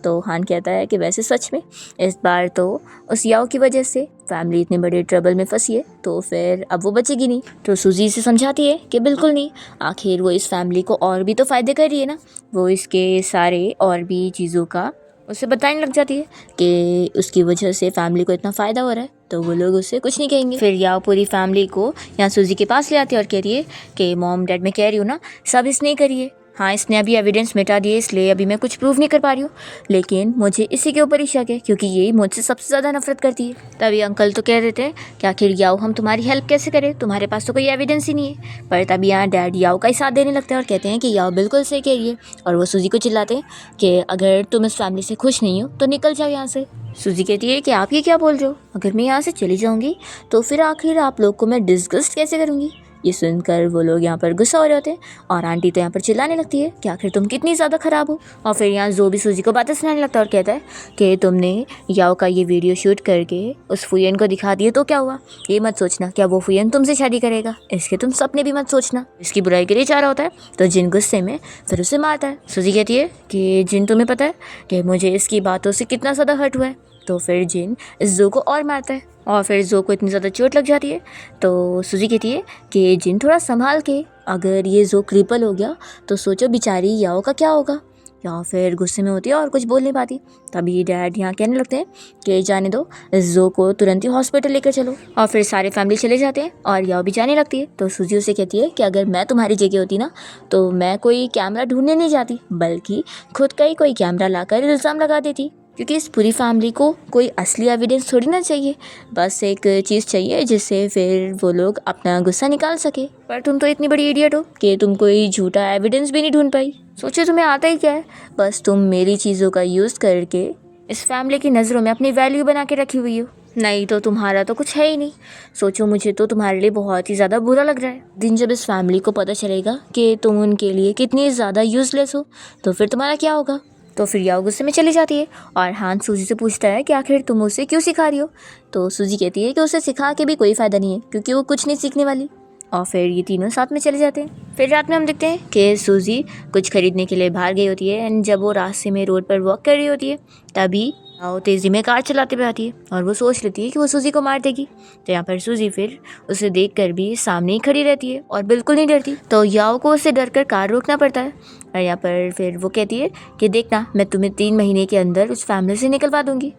तो हान कहता है कि वैसे सच में इस बार तो उस याओ की वजह से फैमिली इतने बड़े ट्रबल में फंसी है तो फिर अब वो बचेगी नहीं। तो सूजी से समझाती है कि बिल्कुल नहीं, आखिर वो इस फैमिली को और भी तो फ़ायदे कर रही है ना। वो इसके सारे और भी चीज़ों का उसे बताने लग जाती है कि उसकी वजह से फैमिली को इतना फ़ायदा हो रहा है, तो वो लोग उससे कुछ नहीं कहेंगे। फिर याओ पूरी फैमिली को यहाँ सूजी के पास ले आती है और कह रही है कि मॉम डैड मैं कह रही हूँ ना, सब इसने करिए। हाँ, इसने अभी एविडेंस मिटा दिए इसलिए अभी मैं कुछ प्रूव नहीं कर पा रही हूँ, लेकिन मुझे इसी के ऊपर ही शक है क्योंकि ये मुझसे सबसे ज़्यादा नफरत करती है। तभी अंकल तो कह देते हैं कि आखिर याओ हम तुम्हारी हेल्प कैसे करें, तुम्हारे पास तो कोई एविडेंस ही नहीं है। पर तभी यहाँ डैड याओ का ही साथ देने लगते हैं और कहते हैं कि याओ बिल्कुल सही कह रही है और वो सूजी को चिल्लाते हैं कि अगर तुम इस फैमिली से खुश नहीं हो तो निकल जाओ यहाँ से। सूजी कहती है कि आप ये क्या बोल रहे हो, अगर मैं यहाँ से चली जाऊँगी तो फिर आखिर आप लोग को मैं डिस्गस्ट कैसे करूँगी। ये सुनकर वो लोग यहाँ पर गुस्सा हो रहे होते हैं और आंटी तो यहाँ पर चिल्लाने लगती है कि आखिर तुम कितनी ज़्यादा ख़राब हो। और फिर यहाँ जो भी सूजी को बातें सुनाने लगता है और कहता है कि तुमने याओ का ये वीडियो शूट करके उस फुयन को दिखा दिए तो क्या हुआ, ये मत सोचना क्या वो फुयन तुमसे शादी करेगा, इसके तुम सपने भी मत सोचना। इसकी बुराई के लिए चाह रहा होता है तो जिन गुस्से में फिर उसे मारता है। सूजी कहती है कि जिन तुम्हें पता है कि मुझे इसकी बातों से कितना ज़्यादा हर्ट हुआ है। तो फिर जिन इस जो को और मारता है और फिर जो को इतनी ज़्यादा चोट लग जाती है। तो सूजी कहती है कि जिन थोड़ा संभाल के, अगर ये जो क्रिपल हो गया तो सोचो बेचारी याओ का क्या होगा। या फिर गुस्से में होती है और कुछ बोल नहीं पाती। तभी डैड यहाँ कहने लगते हैं कि जाने दो, जो को तुरंत ही हॉस्पिटल लेकर चलो। और फिर सारे फैमिली चले जाते हैं और याओ भी जाने लगती है। तो सूजी उसे कहती है कि अगर मैं तुम्हारी जगह होती ना तो मैं कोई कैमरा ढूंढने नहीं जाती, बल्कि खुद का ही कोई कैमरा लाकर इल्ज़ाम लगा देती, क्योंकि इस पूरी फैमिली को कोई असली एविडेंस थोड़ी ना चाहिए, बस एक चीज़ चाहिए जिससे फिर वो लोग अपना गुस्सा निकाल सके। पर तुम तो इतनी बड़ी इडियट हो कि तुम कोई झूठा एविडेंस भी नहीं ढूंढ पाई। सोचो तुम्हें आता ही क्या है, बस तुम मेरी चीज़ों का यूज़ करके इस फैमिली की नज़रों में अपनी वैल्यू बना के रखी हुई हो, नहीं तो तुम्हारा तो कुछ है ही नहीं। सोचो, मुझे तो तुम्हारे लिए बहुत ही ज़्यादा बुरा लग रहा है। दिन जब इस फैमिली को पता चलेगा कि तुम उनके लिए कितनी ज़्यादा यूज़लेस हो, तो फिर तुम्हारा क्या होगा। तो फिर याओ गुस्से में चली जाती है और हान सूजी से पूछता है कि आखिर तुम उसे क्यों सिखा रही हो। तो सूजी कहती है कि उसे सिखा के भी कोई फ़ायदा नहीं है, क्योंकि वो कुछ नहीं सीखने वाली। और फिर ये तीनों साथ में चले जाते हैं। फिर रात में हम देखते हैं कि सूजी कुछ खरीदने के लिए बाहर गई होती है, एंड जब वो रास्ते में रोड पर वॉक कर रही होती है तभी याओ तेज़ी में कार चलाते हुए आती है और वो सोच लेती है कि वो सूजी को मार देगी। तो यहाँ पर सूजी फिर उसे देखकर भी सामने ही खड़ी रहती है और बिल्कुल नहीं डरती। तो याओ को उसे डर कर कार रोकना पड़ता है और यहाँ पर फिर वो कहती है कि देखना, मैं तुम्हें 3 महीने के अंदर उस फैमिली से निकलवा दूंगी।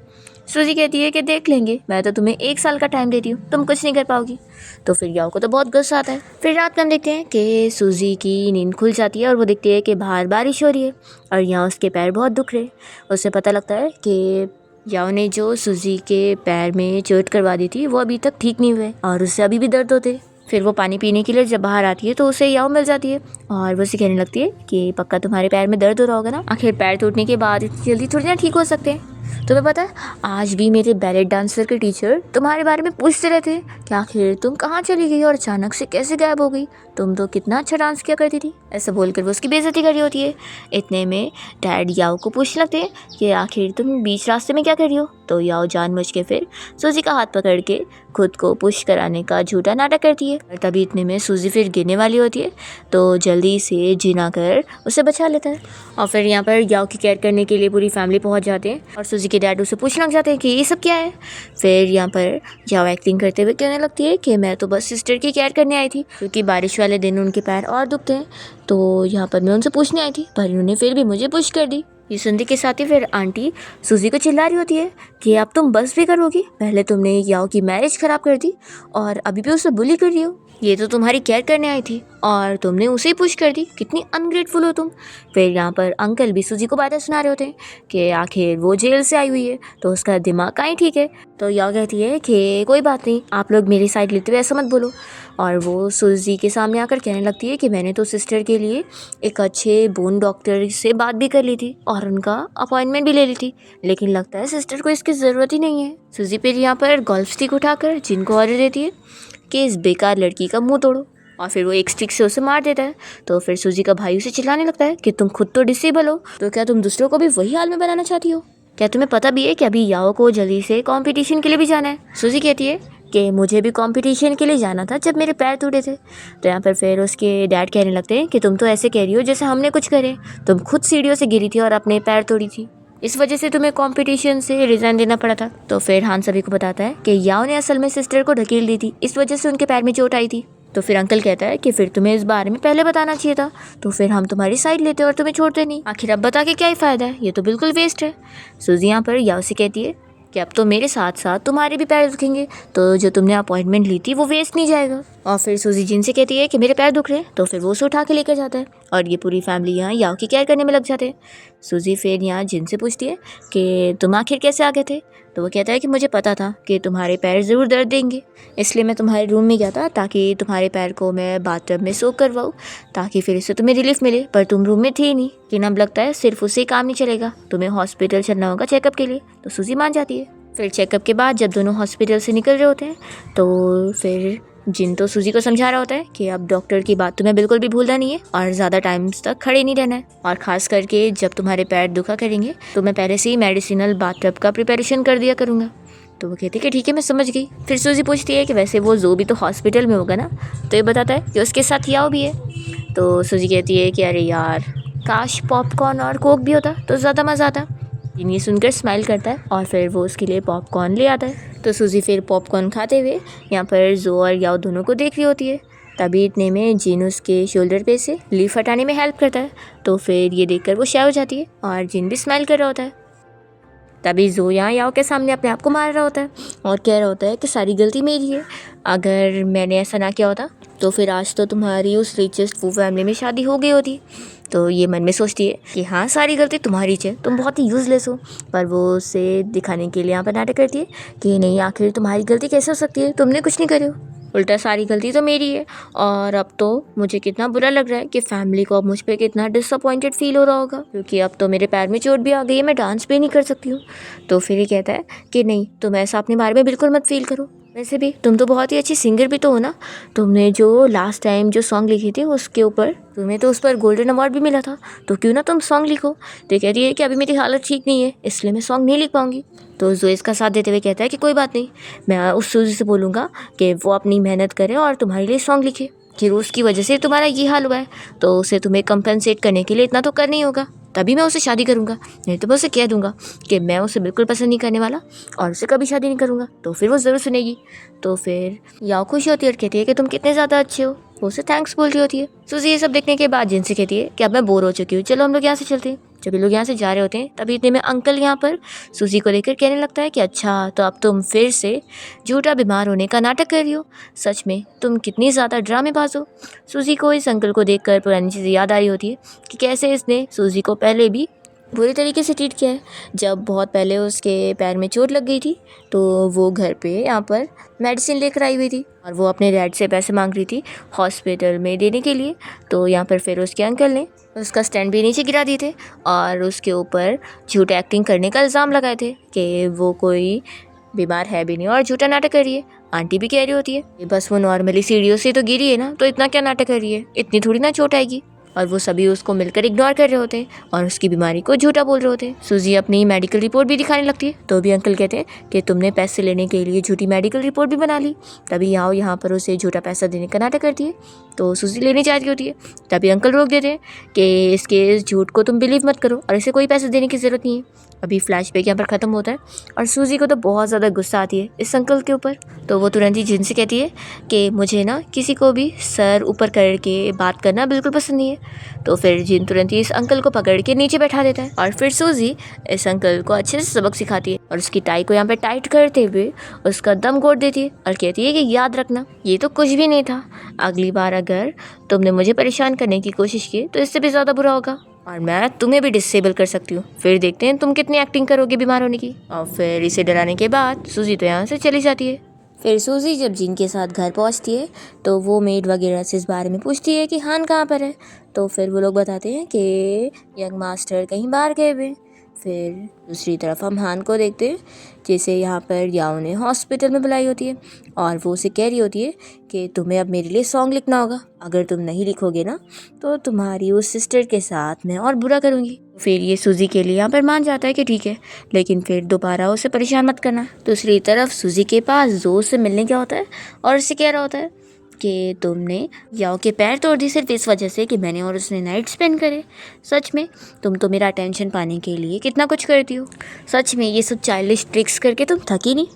सूजी कहती है कि देख लेंगे, मैं तो तुम्हें 1 साल का टाइम देती हूँ, तुम कुछ नहीं कर पाओगी। तो फिर याओ को तो बहुत गुस्सा आता है। फिर रात में हम देखते हैं कि सूजी की नींद खुल जाती है और वो देखती है कि बाहर बारिश हो रही है और यहाँ उसके पैर बहुत दुख रहे। उसे पता लगता है कि याओ ने जो सूजी के पैर में चोट करवा दी थी वो अभी तक ठीक नहीं हुए और उससे अभी भी दर्द होते। फिर वो पानी पीने के लिए जब बाहर आती है तो उसे याओ मिल जाती है और वो उसे कहने लगती है कि पक्का तुम्हारे पैर में दर्द हो रहा होगा ना, आखिर पैर टूटने के बाद इतनी जल्दी थोड़ी ना ठीक हो सकते हैं। तुम्हें पता है, आज भी मेरे बैलेट डांसर के टीचर तुम्हारे बारे में पूछते रहते हैं कि आखिर तुम कहाँ चली गई और अचानक से कैसे गायब हो गई, तुम तो कितना अच्छा डांस किया करती थी। ऐसा बोलकर वो उसकी बेइज्जती कर रही होती है। इतने में डैड याओ को पूछने लगते हैं कि आखिर तुम बीच रास्ते में क्या कर रही हो। तो याओ जानबूझ के फिर सूजी का हाथ पकड़ के खुद को पुश कराने का झूठा नाटक करती है। और तभी इतने में सूजी फिर गिरने वाली होती है तो जल्दी से जिन आकर उसे बचा लेता है। और फिर यहाँ पर याओ की केयर करने के लिए पूरी फैमिली पहुँच जाते हैं और सूजी के डैड उसे पूछने लग जाते हैं कि ये सब क्या है। फिर यहाँ पर याओ एक्टिंग करते हुए कहने लगती है कि मैं तो बस सिस्टर की केयर करने आई थी, क्योंकि बारिश वाले दिन उनके पैर और दुखते हैं, तो यहाँ पर मैं उनसे पूछने आई थी, पर उन्होंने फिर भी मुझे पुश कर दी। ये सुनने के साथ ही फिर आंटी सूजी को चिल्ला रही होती है कि अब तुम बस भी करोगी, पहले तुमने याओ की मैरिज खराब कर दी और अभी भी उसे बुली कर रही हो। ये तो तुम्हारी केयर करने आई थी और तुमने उसे ही पुश कर दी, कितनी अनग्रेटफुल हो तुम। फिर यहाँ पर अंकल भी सूजी को बातें सुना रहे होते हैं कि आखिर वो जेल से आई हुई है तो उसका दिमाग कहीं ठीक है। तो याओ कहती है कि कोई बात नहीं, आप लोग मेरी साइड लेते हुए ऐसा मत बोलो। और वो सूजी के सामने आकर कहने लगती है कि मैंने तो सिस्टर के लिए एक अच्छे बोन डॉक्टर से बात भी कर ली थी और उनका अपॉइंटमेंट भी ले ली थी, लेकिन लगता है सिस्टर को इसकी ज़रूरत ही नहीं है। सूजी फिर यहाँ पर गोल्फ स्टिक उठाकर जिन को ऑर्डर देती है कि इस बेकार लड़की का मुंह तोड़ो, और फिर वो एक स्टिक से उसे मार देता है। तो फिर सूजी का भाई उसे चिल्लाने लगता है कि तुम खुद तो डिसेबल हो, तो क्या तुम दूसरों को भी वही हाल में बनाना चाहती हो। क्या तुम्हें पता भी है कि अभी याओ को जल्दी से कंपटीशन के लिए भी जाना है। सूजी कहती है कि मुझे भी कंपटीशन के लिए जाना था जब मेरे पैर टूटे थे। तो यहाँ पर फिर उसके डैड कहने लगते हैं कि तुम तो ऐसे कह रही हो जैसे हमने कुछ करे, तुम खुद सीढ़ियों से गिरी थी और अपने पैर तोड़ी थी, इस वजह से तुम्हें कंपटीशन से रिजाइन देना पड़ा था। तो फिर हान सभी को बताता है कि याओ ने असल में सिस्टर को ढकेल दी थी, इस वजह से उनके पैर में चोट आई थी। तो फिर अंकल कहता है कि फिर तुम्हें इस बारे में पहले बताना चाहिए था, तो फिर हम तुम्हारी साइड लेते और तुम्हें छोड़ते नहीं, आखिर अब बता के क्या ही फायदा है, ये तो बिल्कुल वेस्ट है। सूजी यहाँ पर याओ से कहती है कि अब तो मेरे साथ साथ तुम्हारे भी पैर दुखेंगे, तो जो तुमने अपॉइंटमेंट ली थी वो वेस्ट नहीं जाएगा। और फिर सूजी जिन से कहती है कि मेरे पैर दुख रहे हैं, तो फिर वो उसे उठा के लेकर जाता है और ये पूरी फैमिली यहाँ याओ की केयर करने में लग जाते हैं। सूजी फिर यहाँ जिन से पूछती है कि तुम आखिर कैसे आ गए थे। तो वो कहता है कि मुझे पता था कि तुम्हारे पैर ज़रूर दर्द देंगे, इसलिए मैं तुम्हारे रूम में गया था ताकि तुम्हारे पैर को मैं बाथटब में सोक करवाऊँ, ताकि फिर इससे तुम्हें रिलीफ मिले, पर तुम रूम में थी नहीं। लेकिन अब लगता है सिर्फ उससे काम नहीं चलेगा, तुम्हें हॉस्पिटल चलना होगा चेकअप के लिए। तो सूजी मान जाती है। फिर चेकअप के बाद जब दोनों हॉस्पिटल से निकल रहे होते हैं तो फिर जिन तो सूजी को समझा रहा होता है कि अब डॉक्टर की बात तुम्हें बिल्कुल भी भूलना नहीं है और ज़्यादा टाइम तक खड़े नहीं रहना है, और ख़ास करके जब तुम्हारे पैर दुखा करेंगे तो मैं पहले से ही मेडिसिनल बाथटब का प्रिपरेशन कर दिया करूँगा। तो वो कहती है कि ठीक है, मैं समझ गई। फिर सूजी पूछती है कि वैसे वो जो भी तो हॉस्पिटल में होगा ना, तो ये बताता है कि उसके साथ याओ भी है। तो सूजी कहती है कि अरे यार, काश पॉपकॉर्न और कोक भी होता तो ज़्यादा मज़ा आता। ये सुनकर स्माइल करता है और फिर वो उसके लिए पॉपकॉर्न ले आता है। तो सूजी फिर पॉपकॉर्न खाते हुए यहाँ पर जो और याओ दोनों को देख रही होती है। तभी इतने में जिन उसके शोल्डर पे से लीफ हटाने में हेल्प करता है। तो फिर ये देखकर वो शाय हो जाती है और जिन भी स्माइल कर रहा होता है। तभी जो यहाँ याओ के सामने अपने आप को मार रहा होता है और कह रहा होता है कि सारी गलती मेरी है, अगर मैंने ऐसा ना किया होता तो फिर आज तो तुम्हारी उस रिचेस्ट वो फैमिली में शादी हो गई होती। तो ये मन में सोचती है कि हाँ सारी गलती तुम्हारी है, तुम बहुत ही यूज़लेस हो। पर वो उसे दिखाने के लिए यहाँ पर नाटक करती है कि नहीं, आखिर तुम्हारी गलती कैसे हो सकती है, तुमने कुछ नहीं करे हो, उल्टा सारी गलती तो मेरी है। और अब तो मुझे कितना बुरा लग रहा है कि फैमिली को अब मुझ पर कितना डिसअपॉइंटेड फील हो रहा होगा, क्योंकि अब तो मेरे पैर में चोट भी आ गई है, मैं डांस भी नहीं कर सकती हूँ। तो फिर ये कहता है कि नहीं, तुम ऐसा अपने बारे में बिल्कुल मत फील करो। वैसे भी तुम तो बहुत ही अच्छी सिंगर भी तो हो ना, तुमने जो लास्ट टाइम जो सॉन्ग लिखी थी उसके ऊपर तुम्हें तो उस पर गोल्डन अवार्ड भी मिला था, तो क्यों ना तुम सॉन्ग लिखो। तो कह रही है कि अभी मेरी हालत ठीक नहीं है, इसलिए मैं सॉन्ग नहीं लिख पाऊंगी। तो जो इसका साथ देते हुए कहता है कि कोई बात नहीं, मैं उस सूजी से बोलूँगा कि वो अपनी मेहनत करे और तुम्हारे लिए सॉन्ग लिखे, कि उसकी वजह से तुम्हारा ये हाल हुआ है, तो उसे तुम्हें कंपनसेट करने के लिए इतना तो करना ही होगा, तभी मैं उसे शादी करूँगा। नहीं तो मैं उसे कह दूँगा कि मैं उसे बिल्कुल पसंद नहीं करने वाला और उसे कभी शादी नहीं करूँगा, तो फिर वो ज़रूर सुनेगी। तो फिर याओ खुश होती है और कहती है कि तुम कितने ज़्यादा अच्छे हो, वो उसे थैंक्स बोल रही होती है। सूजी ये सब देखने के बाद जिनसे कहती है कि अब मैं बोर हो चुकी हूँ, चलो हम लोग यहाँ से चलते हैं। जब ये लोग यहाँ से जा रहे होते हैं तभी इतने में अंकल यहाँ पर सूजी को लेकर कहने लगता है कि अच्छा, तो अब तुम फिर से झूठा बीमार होने का नाटक कर रही हो, सच में तुम कितनी ज़्यादा ड्रामेबाज हो। सूजी को इस अंकल को देखकर पुरानी चीज़ें याद आ रही होती है कि कैसे इसने सूजी को पहले भी बुरी तरीके से ट्रीट किया है। जब बहुत पहले उसके पैर में चोट लग गई थी तो वो घर पे यहाँ पर मेडिसिन लेकर आई हुई थी और वो अपने डैड से पैसे मांग रही थी हॉस्पिटल में देने के लिए। तो यहाँ पर फिर उसके अंकल ने उसका स्टैंड भी नीचे गिरा दिए थे और उसके ऊपर झूठ एक्टिंग करने का इल्ज़ाम लगाए थे कि वो कोई बीमार है भी नहीं और झूठा नाटक कर रही है। आंटी भी कह रही होती है कि बस वो नॉर्मली सीढ़ियों से तो गिरी है ना, तो इतना क्या नाटक कर रही है, इतनी थोड़ी ना चोट आएगी। और वो सभी उसको मिलकर इग्नोर कर रहे होते हैं और उसकी बीमारी को झूठा बोल रहे होते हैं। सूजी अपनी मेडिकल रिपोर्ट भी दिखाने लगती है, तो भी अंकल कहते हैं कि तुमने पैसे लेने के लिए झूठी मेडिकल रिपोर्ट भी बना ली। तभी आओ यहाँ पर उसे झूठा पैसा देने का नाटक करती है, तो सूजी लेने जा रही होती है। तभी अंकल रोक देते हैं कि इसके इस झूठ को तुम बिलीव मत करो और इसे कोई पैसे देने की ज़रूरत नहीं है। अभी फ्लैशबैक यहाँ पर ख़त्म होता है और सूजी को तो बहुत ज़्यादा गुस्सा आती है इस अंकल के ऊपर। तो वो तुरंत ही जिन से कहती है कि मुझे ना किसी को भी सर ऊपर करके बात करना बिल्कुल पसंद नहीं है। तो फिर जिन तुरंत ही इस अंकल को पकड़ के नीचे बैठा देता है और फिर सूजी इस अंकल को अच्छे से सबक सिखाती है और उसकी टाई को यहाँ पर टाइट करते हुए उसका दम घोट देती है और कहती है कि याद रखना, ये तो कुछ भी नहीं था, अगली बार अगर तुमने मुझे परेशान करने की कोशिश की तो इससे भी ज़्यादा बुरा होगा और मैं तुम्हें भी डिसेबल कर सकती हूँ, फिर देखते हैं तुम कितनी एक्टिंग करोगे बीमार होने की। और फिर इसे डराने के बाद सूजी तो यहाँ से चली जाती है। फिर सूजी जब जिन के साथ घर पहुँचती है तो वो मेड वगैरह से इस बारे में पूछती है कि हान कहाँ पर है। तो फिर वो लोग बताते हैं कि यंग मास्टर कहीं बाहर गए हुए। फिर दूसरी तरफ हम हान को देखते हैं जिसे यहाँ पर याओ ने हॉस्पिटल में बुलाई होती है और वो उसे कह रही होती है कि तुम्हें अब मेरे लिए सॉन्ग लिखना होगा, अगर तुम नहीं लिखोगे ना तो तुम्हारी उस सिस्टर के साथ मैं और बुरा करूँगी। फिर ये सूजी के लिए यहाँ पर मान जाता है कि ठीक है, लेकिन फिर दोबारा उसे परेशान मत करना। दूसरी तरफ सूजी के पास जोर से मिलने क्या होता है और उसे कह रहा होता है कि तुमने याओ के पैर तोड़ दिए सिर्फ इस वजह से कि मैंने और उसने नाइट स्पेंड करे। सच में तुम तो मेरा अटेंशन पाने के लिए कितना कुछ करती हो, सच में ये सब चाइल्डिश ट्रिक्स करके तुम थकी नहीं।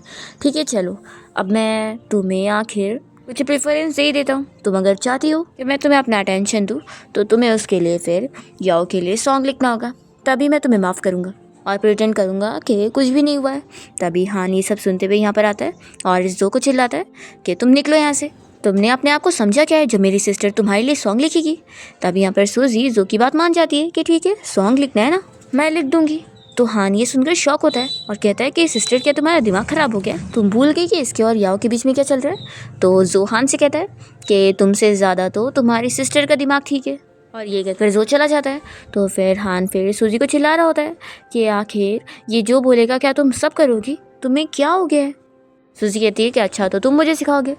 ठीक है चलो, अब मैं तुम्हें आखिर कुछ प्रेफरेंस दे देता हूँ, तुम अगर चाहती हो कि मैं तुम्हें अपना अटेंशन दूँ तो तुम्हें उसके लिए फिर याओ के लिए सॉन्ग लिखना होगा, तभी मैं तुम्हें माफ़ करूँगा और प्रिटेंड करूँगा कि कुछ भी नहीं हुआ है। तभी हान ये सब सुनते हुए यहाँ पर आता है और इस दो को चिल्लाता है कि तुम निकलो यहाँ से, तुमने अपने आप को समझा क्या है जो मेरी सिस्टर तुम्हारे लिए सॉन्ग लिखेगी। तभी यहाँ पर सूजी जो की बात मान जाती है कि ठीक है, सॉन्ग लिखना है ना, मैं लिख दूँगी। तो हान ये सुनकर शॉक होता है और कहता है कि सिस्टर क्या तुम्हारा दिमाग ख़राब हो गया, तुम भूल गई कि इसके और याओ के बीच में क्या चल रहा है। तो जो हान से कहता है कि तुमसे ज़्यादा तो तुम्हारी सिस्टर का दिमाग ठीक है, और ये कहकर जो चला जाता है। तो फिर हान फिर सूजी को चिल्ला रहा होता है कि आखिर ये जो बोलेगा क्या तुम सब करोगी, तुम्हें क्या हो गया है। सूजी कहती है कि अच्छा तो तुम मुझे सिखाओगे।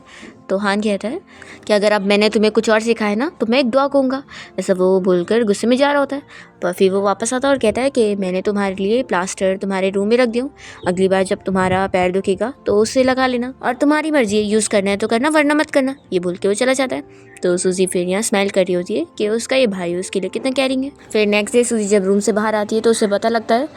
तो हान कहता है कि अगर अब मैंने तुम्हें कुछ और सिखाया ना तो मैं एक दुआ कहूँगा। ऐसा वो बोलकर गुस्से में जा रहा होता है। पर फिर वो वापस आता है और कहता है कि मैंने तुम्हारे लिए प्लास्टर तुम्हारे रूम में रख दिया हूँ, अगली बार जब तुम्हारा पैर दुखेगा तो उसे लगा लेना और तुम्हारी मर्जी है, यूज़ करना है तो करना वरना मत करना। ये बोल के वो चला जाता है। तो सूजी फिर यहाँ स्माइल कर रही होती है कि उसका ये भाई उसके लिए कितना कैरिंग है। फिर नेक्स्ट डे सूजी जब रूम से बाहर आती है तो उसे पता लगता है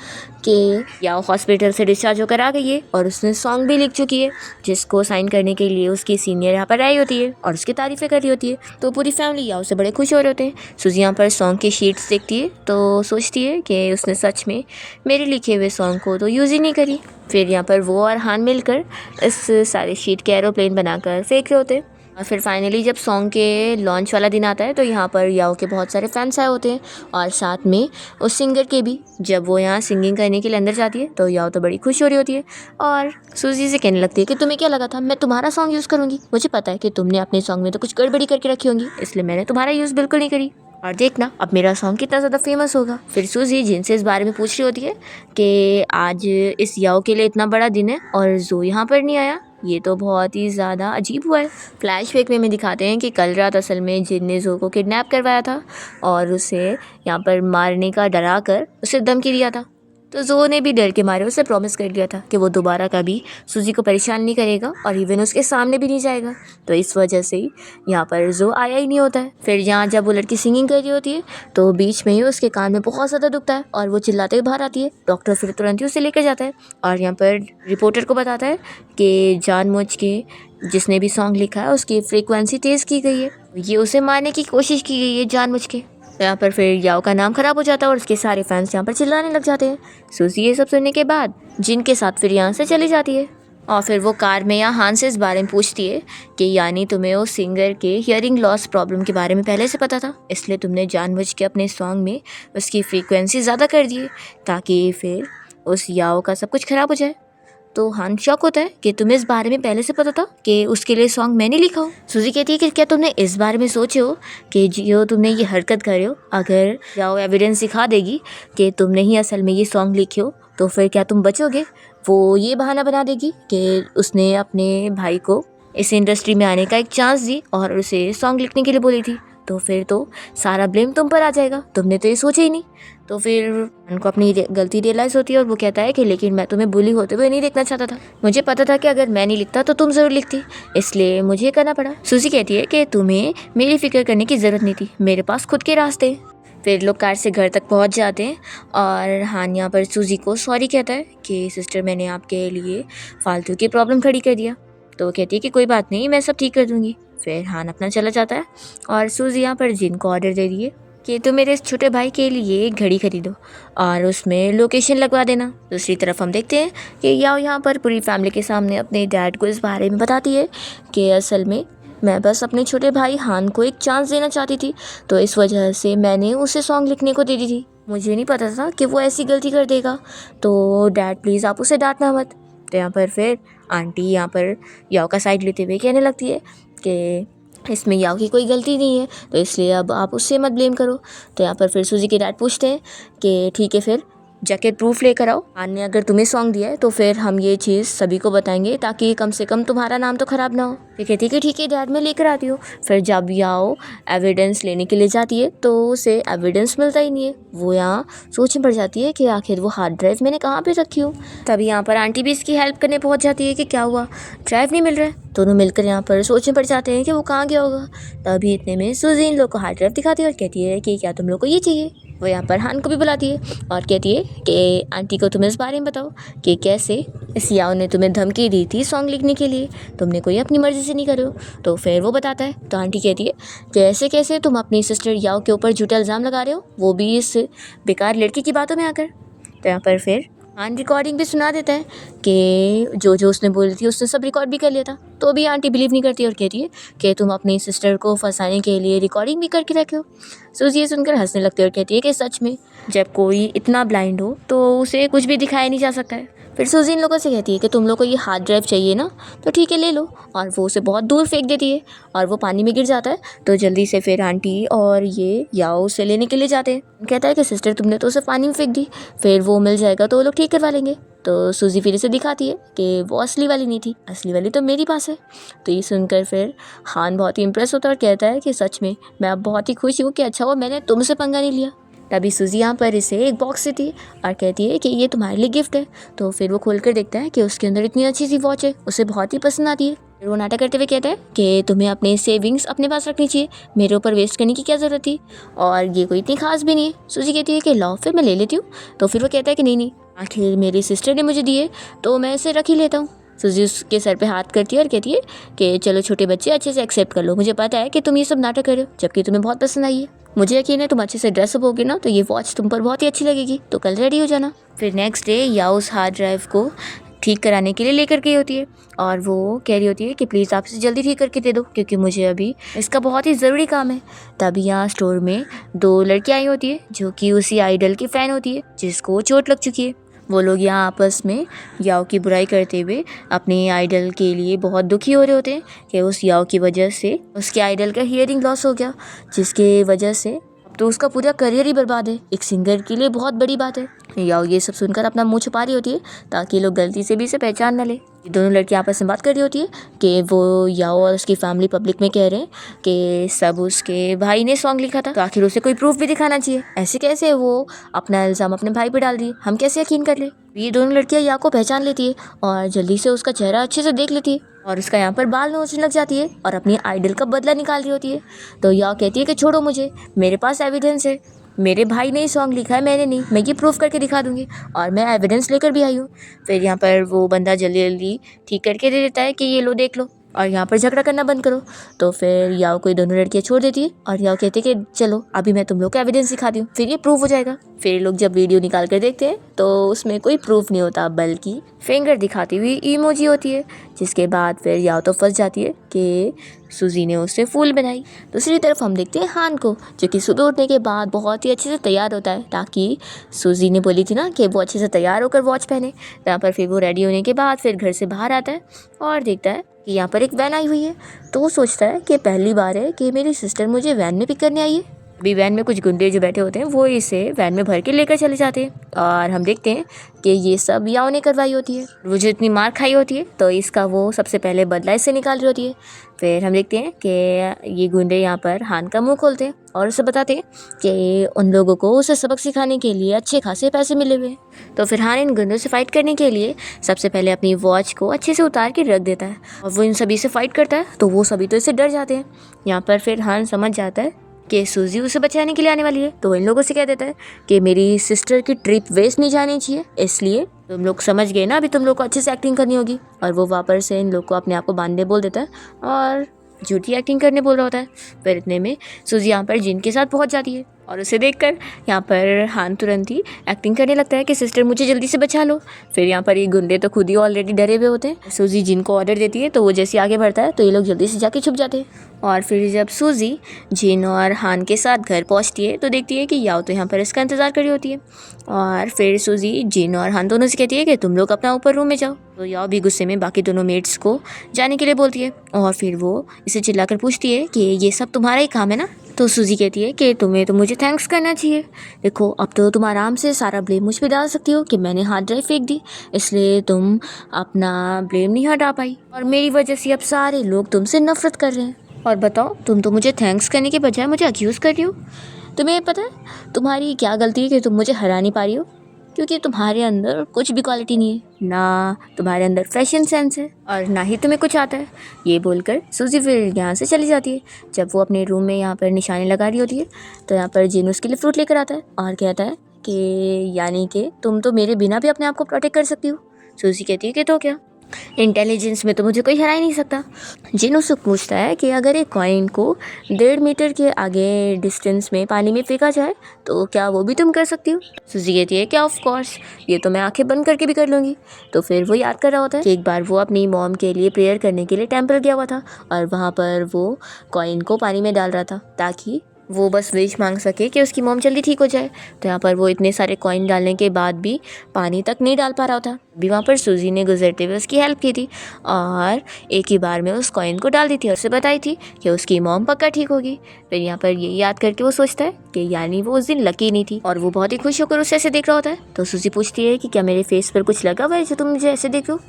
कि याओ हॉस्पिटल से डिस्चार्ज होकर आ गई है और उसने सॉन्ग भी लिख चुकी है जिसको साइन करने के लिए उसकी सीनियर यहाँ पर आई होती है और उसकी तारीफ़ें कर रही होती है। तो पूरी फैमिली याओ से बड़े खुश हो रहे होते हैं। सूजी यहाँ पर सॉन्ग की शीट्स देखती है तो सोचती है कि उसने सच में मेरे लिखे हुए सॉन्ग को तो यूज़ ही नहीं करी। फिर यहाँ पर वो और हान मिलकर इस सारे शीट के एरोप्लेन बनाकर फेंक रहे होते हैं। और फिर फाइनली जब सॉन्ग के लॉन्च वाला दिन आता है तो यहाँ पर याओ के बहुत सारे फैंस आए होते हैं और साथ में उस सिंगर के भी। जब वो यहाँ सिंगिंग करने के लिए अंदर जाती है तो याओ तो बड़ी खुश हो रही होती है और सूजी से कहने लगती है कि तुम्हें क्या लगा था मैं तुम्हारा सॉन्ग यूज़ करूँगी? मुझे पता है कि तुमने अपने सॉन्ग में तो कुछ गड़बड़ी करके रखी होंगी, इसलिए मैंने तुम्हारा यूज़ बिल्कुल नहीं करी। और देखना अब मेरा सॉन्ग कितना ज़्यादा फेमस होगा। फिर सूजी जिनसे इस बारे में पूछ रही होती है कि आज इस याओ के लिए इतना बड़ा दिन है और जो यहाँ पर नहीं आया, ये तो बहुत ही ज़्यादा अजीब हुआ है। फ्लैशबैक में दिखाते हैं कि कल रात असल में जिन ने जो को किडनैप करवाया था और उसे यहाँ पर मारने का डरा कर उसे धमकी दिया था। तो जो ने भी डर के मारे उसे प्रॉमिस कर लिया था कि वो दोबारा कभी सूजी को परेशान नहीं करेगा और इवन उसके सामने भी नहीं जाएगा। तो इस वजह से ही यहाँ पर जो आया ही नहीं होता है। फिर यहाँ जब वो लड़की सिंगिंग कर रही होती है तो बीच में ही उसके कान में बहुत ज़्यादा दुखता है और वो चिल्लाते हुए बाहर आती है। डॉक्टर फिर तुरंत ही उसे लेकर जाता है और यहाँ पर रिपोर्टर को बताता है कि जानबूझ के जिसने भी सॉन्ग लिखा है उसकी फ्रीक्वेंसी तेज़ की गई है, ये उसे मारने की कोशिश की गई है जानबूझ के। तो यहाँ पर फिर याओ का नाम खराब हो जाता है और उसके सारे फैंस यहाँ पर चिल्लाने लग जाते हैं। सूजी ये सब सुनने के बाद जिन के साथ फिर यहाँ से चली जाती है और फिर वो कार में यहाँ हान से इस बारे में पूछती है कि यानी तुम्हें उस सिंगर के हियरिंग लॉस प्रॉब्लम के बारे में पहले से पता था, इसलिए तुमने जानबूझ के अपने सॉन्ग में उसकी फ्रीक्वेंसी ज़्यादा कर दी है ताकि फिर उस याओ का सब कुछ ख़राब हो जाए। तो हान शॉक होता है कि तुम्हें इस बारे में पहले से पता था कि उसके लिए सॉन्ग मैंने लिखा हो। सूजी कहती है कि क्या तुमने इस बारे में सोचे हो कि जो तुमने ये हरकत कर रहे हो, अगर जाओ एविडेंस दिखा देगी कि तुमने ही असल में ये सॉन्ग लिखे हो तो फिर क्या तुम बचोगे? वो ये बहाना बना देगी कि उसने अपने भाई को इस इंडस्ट्री में आने का एक चांस दी और उसे सॉन्ग लिखने के लिए बोली थी, तो फिर तो सारा ब्लेम तुम पर आ जाएगा, तुमने तो ये सोचा ही नहीं। तो फिर उनको अपनी गलती रियलाइज़ होती है और वो कहता है कि लेकिन मैं तुम्हें बुली होते हुए नहीं देखना चाहता था, मुझे पता था कि अगर मैं नहीं लिखता तो तुम ज़रूर लिखती, इसलिए मुझे करना पड़ा। सूजी कहती है कि तुम्हें मेरी फिक्र करने की ज़रूरत नहीं थी, मेरे पास खुद के रास्ते। फिर लोग कार से घर तक पहुंच जाते हैं और हान यहाँ पर सूजी को सॉरी कहता है कि सिस्टर मैंने आपके लिए फालतू की प्रॉब्लम खड़ी कर दिया। तो वो कहती है कि कोई बात नहीं, मैं सब ठीक कर दूँगी। फिर हान अपना चला जाता है और सूजी यहाँ पर जिन को ऑर्डर दे दिए कि तुम मेरे इस छोटे भाई के लिए एक घड़ी खरीदो और उसमें लोकेशन लगवा देना। दूसरी तरफ हम देखते हैं कि याओ यहाँ पर पूरी फैमिली के सामने अपने डैड को इस बारे में बताती है कि असल में मैं बस अपने छोटे भाई हान को एक चांस देना चाहती थी, तो इस वजह से मैंने उसे सॉन्ग लिखने को दे दी थी, मुझे नहीं पता था कि वो ऐसी गलती कर देगा, तो डैड प्लीज़ आप उसे डांटना मत। तो यहाँ पर फिर आंटी यहाँ पर याओ का साइड लेते हुए कहने लगती है कि इसमें याओ की कोई गलती नहीं है, तो इसलिए अब आप उससे मत ब्लेम करो। तो यहाँ पर फिर सूजी के डैड पूछते हैं कि ठीक है फिर जाके प्रूफ लेकर आओ, हान ने अगर तुम्हें सॉन्ग दिया है तो फिर हम ये चीज़ सभी को बताएंगे ताकि कम से कम तुम्हारा नाम तो ख़राब ना हो। ठीक है ठीक है डैड मैं लेकर आती हूँ। फिर जब याओ एविडेंस लेने के लिए जाती है तो उसे एविडेंस मिलता ही नहीं है। वो यहाँ सोच में पड़ जाती है कि आखिर वो हार्ड ड्राइव मैंने कहाँ पे रखी हूँ। तभी यहाँ पर आंटी भी इसकी हेल्प करने पहुँच जाती है कि क्या हुआ, ड्राइव नहीं मिल रहा है। दोनों मिलकर यहाँ पर सोच में पड़ जाते हैं कि वो कहाँ गया होगा। तभी इतने में सूजी इन लोग को हार्ड ड्राइव दिखाती है और कहती है कि क्या तुम लोग को ये चाहिए। वो यहाँ पर हान को भी बुलाती है और कहती है कि आंटी को तुम इस बारे में बताओ कि कैसे इस याओ ने तुम्हें धमकी दी थी सॉन्ग लिखने के लिए, तुमने कोई अपनी मर्ज़ी से नहीं करे हो। तो फिर वो बताता है। तो आंटी कहती है कि ऐसे कैसे तुम अपनी सिस्टर याओ के ऊपर झूठा इल्ज़ाम लगा रहे हो, वो भी इस बेकार लड़की की बातों में आकर। तो यहाँ पर फिर हान रिकॉर्डिंग भी सुना देता है कि जो उसने बोली थी उसने सब रिकॉर्ड भी कर लिया था। तो भी आंटी बिलीव नहीं करती और कहती है कि तुम अपनी सिस्टर को फंसाने के लिए रिकॉर्डिंग भी करके रखे हो। सूजी ये सुनकर हंसने लगती है और कहती है कि सच में जब कोई इतना ब्लाइंड हो तो उसे कुछ भी दिखाया नहीं जा सकता है। फिर सूजी इन लोगों से कहती है कि तुम लोग को ये हार्ड ड्राइव चाहिए ना, तो ठीक है ले लो, और वो उसे बहुत दूर फेंक देती है और वो पानी में गिर जाता है। तो जल्दी से फिर आंटी और ये याओ उसे लेने के लिए जाते हैं। कहता है कि सिस्टर तुमने तो उसे पानी में फेंक दी, फिर वो मिल जाएगा तो वो लोग ठीक करवा लेंगे। तो सूजी फिर इसे दिखाती है कि वो असली वाली नहीं थी, असली वाली तो मेरी पास है। तो ये सुनकर फिर हान बहुत ही इम्प्रेस होता है और कहता है कि सच में मैं अब बहुत ही खुश हूँ कि अच्छा हुआ मैंने तुमसे पंगा नहीं लिया। तभी सूजी यहाँ पर इसे एक बॉक्स देती है और कहती है कि ये तुम्हारे लिए गिफ्ट है। तो फिर वो खोलकर देखता है कि उसके अंदर इतनी अच्छी सी वॉच है, उसे बहुत ही पसंद आती है। फिर वो नाटक करते हुए कहता है कि तुम्हें अपने सेविंग्स अपने पास रखनी चाहिए, मेरे ऊपर वेस्ट करने की क्या ज़रूरत थी, और ये कोई इतनी खास भी नहीं है। सूजी कहती है कि लो फिर मैं ले लेती हूँ। तो फिर वो कहता है कि नहीं, आखिर मेरी सिस्टर ने मुझे दिए तो मैं इसे रख ही लेता हूँ। सूजी उसके सर पे हाथ करती है और कहती है कि चलो छोटे बच्चे अच्छे से एक्सेप्ट कर लो, मुझे पता है कि तुम ये सब नाटक कर रहे हो जबकि तुम्हें बहुत पसंद आई है। मुझे यकीन है तुम अच्छे से ड्रेसअप होगे ना तो ये वॉच तुम पर बहुत ही अच्छी लगेगी, तो कल रेडी हो जाना। फिर नेक्स्ट डे या उस हार्ड ड्राइव को ठीक कराने के लिए लेकर गई होती है और वो कह रही होती है कि प्लीज़ आप इसे जल्दी ठीक करके दे दो क्योंकि मुझे अभी इसका बहुत ही ज़रूरी काम है। तभी यहाँ स्टोर में 2 लड़कियाँ आई होती है जो कि उसी आइडल की फ़ैन होती है जिसको चोट लग चुकी है। वो लोग यहाँ आपस में याओ की बुराई करते हुए अपने आइडल के लिए बहुत दुखी हो रहे होते हैं कि उस याओ की वजह से उसके आइडल का हियरिंग लॉस हो गया, जिसके वजह से तो उसका पूरा करियर ही बर्बाद है। एक सिंगर के लिए बहुत बड़ी बात है। याओ ये सब सुनकर अपना मुंह छुपा रही होती है ताकि लोग गलती से भी इसे पहचान न ले। ये दोनों लड़कियां आपस में बात कर रही होती है कि वो याओ और उसकी फैमिली पब्लिक में कह रहे हैं कि सब उसके भाई ने सॉन्ग लिखा था, तो आखिर उसे कोई प्रूफ भी दिखाना चाहिए। ऐसे कैसे वो अपना इल्ज़ाम अपने भाई पे डाल दिए, हम कैसे यकीन कर ले। ये दोनों लड़कियां याओ को पहचान लेती है और जल्दी से उसका चेहरा अच्छे से देख लेती है और उसका यहाँ पर बाल नोचने लग जाती है और अपनी आइडल का बदला निकाल रही होती है। तो याओ कहती है कि छोड़ो मुझे, मेरे पास एविडेंस है, मेरे भाई ने ही सॉन्ग लिखा है, मैंने नहीं, मैं ये प्रूफ करके दिखा दूंगी और मैं एविडेंस लेकर भी आई हूँ। फिर यहाँ पर वो बंदा जल्दी जल्दी ठीक करके दे देता है कि ये लो देख लो और यहाँ पर झगड़ा करना बंद करो। तो फिर याओ को दोनों लड़कियाँ छोड़ देती है और याओ कहती है कि चलो अभी मैं तुम लोग को एविडेंस दिखाती हूँ, फिर ये प्रूफ हो जाएगा। फिर लोग जब वीडियो निकाल कर देखते हैं तो उसमें कोई प्रूफ नहीं होता बल्कि फिंगर दिखाती हुई इमोजी होती है, जिसके बाद फिर याओ तो फंस जाती है कि सूजी ने उससे फूल बनाई। दूसरी तरफ हम देखते हैं हान को जो कि सुबह उठने के बाद बहुत ही अच्छे से तैयार होता है ताकि सूजी ने बोली थी ना कि वो अच्छे से तैयार होकर वॉच पहने। यहाँ पर फिर वो रेडी होने के बाद फिर घर से बाहर आता है और देखता है कि यहाँ पर एक वैन आई हुई है। तो वो सोचता है कि पहली बार है कि मेरी सिस्टर मुझे वैन में पिक करने आई है। अभी वैन में कुछ गुंडे जो बैठे होते हैं वो इसे वैन में भर के लेकर चले जाते हैं और हम देखते हैं कि ये सब याओ ने करवाई होती है। वो जो इतनी मार खाई होती है तो इसका वो सबसे पहले बदला इससे निकाल रही होती है। फिर हम देखते हैं कि ये गुंडे यहाँ पर हान का मुंह खोलते हैं और उसे बताते हैं कि उन लोगों को उसे सबक सिखाने के लिए अच्छे खासे पैसे मिले हुए हैं। तो फिर हान इन गुंडों से फाइट करने के लिए सबसे पहले अपनी वॉच को अच्छे से उतार के रख देता है और वो इन सभी से फाइट करता है तो वो सभी तो इससे डर जाते हैं। यहाँ पर फिर हान समझ जाता है कि सूजी उसे बचाने के लिए आने वाली है, तो इन लोगों से कह देता है कि मेरी सिस्टर की ट्रिप वेस्ट नहीं जानी चाहिए, इसलिए तुम लोग समझ गए ना, अभी तुम लोग को अच्छे से एक्टिंग करनी होगी। और वो वापस से इन लोग को अपने आप को बांधने बोल देता है और झूठी एक्टिंग करने बोल रहा होता है। फिर इतने में सूजी यहाँ पर जिन के साथ पहुँच जाती है और उसे देखकर यहाँ पर हान तुरंत ही एक्टिंग करने लगता है कि सिस्टर मुझे जल्दी से बचा लो। फिर यहाँ पर ये गुंडे तो खुद ही ऑलरेडी डरे हुए होते हैं। सूजी जिन को ऑर्डर देती है तो वो जैसे आगे बढ़ता है तो ये लोग जल्दी से जाके छुप जाते हैं। और फिर जब सूजी जिन और हान के साथ घर पहुँचती है तो देखती है कि याओ तो यहाँ पर इसका इंतज़ार कर रही होती है। और फिर सूजी जिन और हान दोनों से कहती है कि तुम लोग अपना ऊपर रूम में जाओ। तो याओ भी गुस्से में बाकी दोनों मेट्स को जाने के लिए बोलती है और फिर वो इसे चिल्लाकर पूछती है कि ये सब तुम्हारा ही काम है ना। तो सूजी कहती है कि तुम्हें तो मुझे थैंक्स करना चाहिए, देखो अब तो तुम आराम से सारा ब्लेम मुझ पे डाल सकती हो कि मैंने हार्ड ड्राइव फेंक दी, इसलिए तुम अपना ब्लेम नहीं हटा पाई और मेरी वजह से अब सारे लोग तुमसे नफरत कर रहे हैं। और बताओ, तुम तो मुझे थैंक्स करने के बजाय मुझे अक्यूज़ कर रही हो। तुम्हें पता है तुम्हारी क्या गलती है कि तुम मुझे हरा नहीं पा रही हो, क्योंकि तुम्हारे अंदर कुछ भी क्वालिटी नहीं है, ना तुम्हारे अंदर फैशन सेंस है और ना ही तुम्हें कुछ आता है। ये बोलकर सूजी फिर यहाँ से चली जाती है। जब वो अपने रूम में यहाँ पर निशानी लगा रही होती है तो यहाँ पर जिन उसके लिए फ्रूट लेकर आता है और कहता है कि यानी कि तुम तो मेरे बिना भी अपने आप को प्रोटेक्ट कर सकती हो। सूजी कहती है कि तो क्या, इंटेलिजेंस में तो मुझे कोई हरा ही नहीं सकता। जिन उससे पूछता है कि अगर एक कॉइन को 1.5 मीटर के आगे डिस्टेंस में पानी में फेंका जाए तो क्या वो भी तुम कर सकती हो। सूजी कहती है कि ऑफ कोर्स, ये तो मैं आंखें बंद करके भी कर लूँगी। तो फिर वो याद कर रहा होता है कि एक बार वो अपनी मॉम के लिए प्रेयर करने के लिए टेम्पल गया हुआ था और वहाँ पर वो कॉइन को पानी में डाल रहा था ताकि वो बस विश मांग सके कि उसकी मॉम जल्दी ठीक हो जाए। तो यहाँ पर वो इतने सारे कॉइन डालने के बाद भी पानी तक नहीं डाल पा रहा था। भी वहाँ पर सूजी ने गुजरते हुए उसकी हेल्प की थी और एक ही बार में उस कॉइन को डाल दी थी और उसे बताई थी कि उसकी मॉम पक्का ठीक होगी। फिर यहाँ पर ये याद करके वो सोचता है कि यानी वो उस दिन लकी नहीं थी और वो बहुत ही खुश होकर उसे ऐसे देख रहा होता है। तो सूजी पूछती है कि क्या मेरे फेस पर कुछ लगा हुआ है जो तुम मुझे ऐसे देख लो।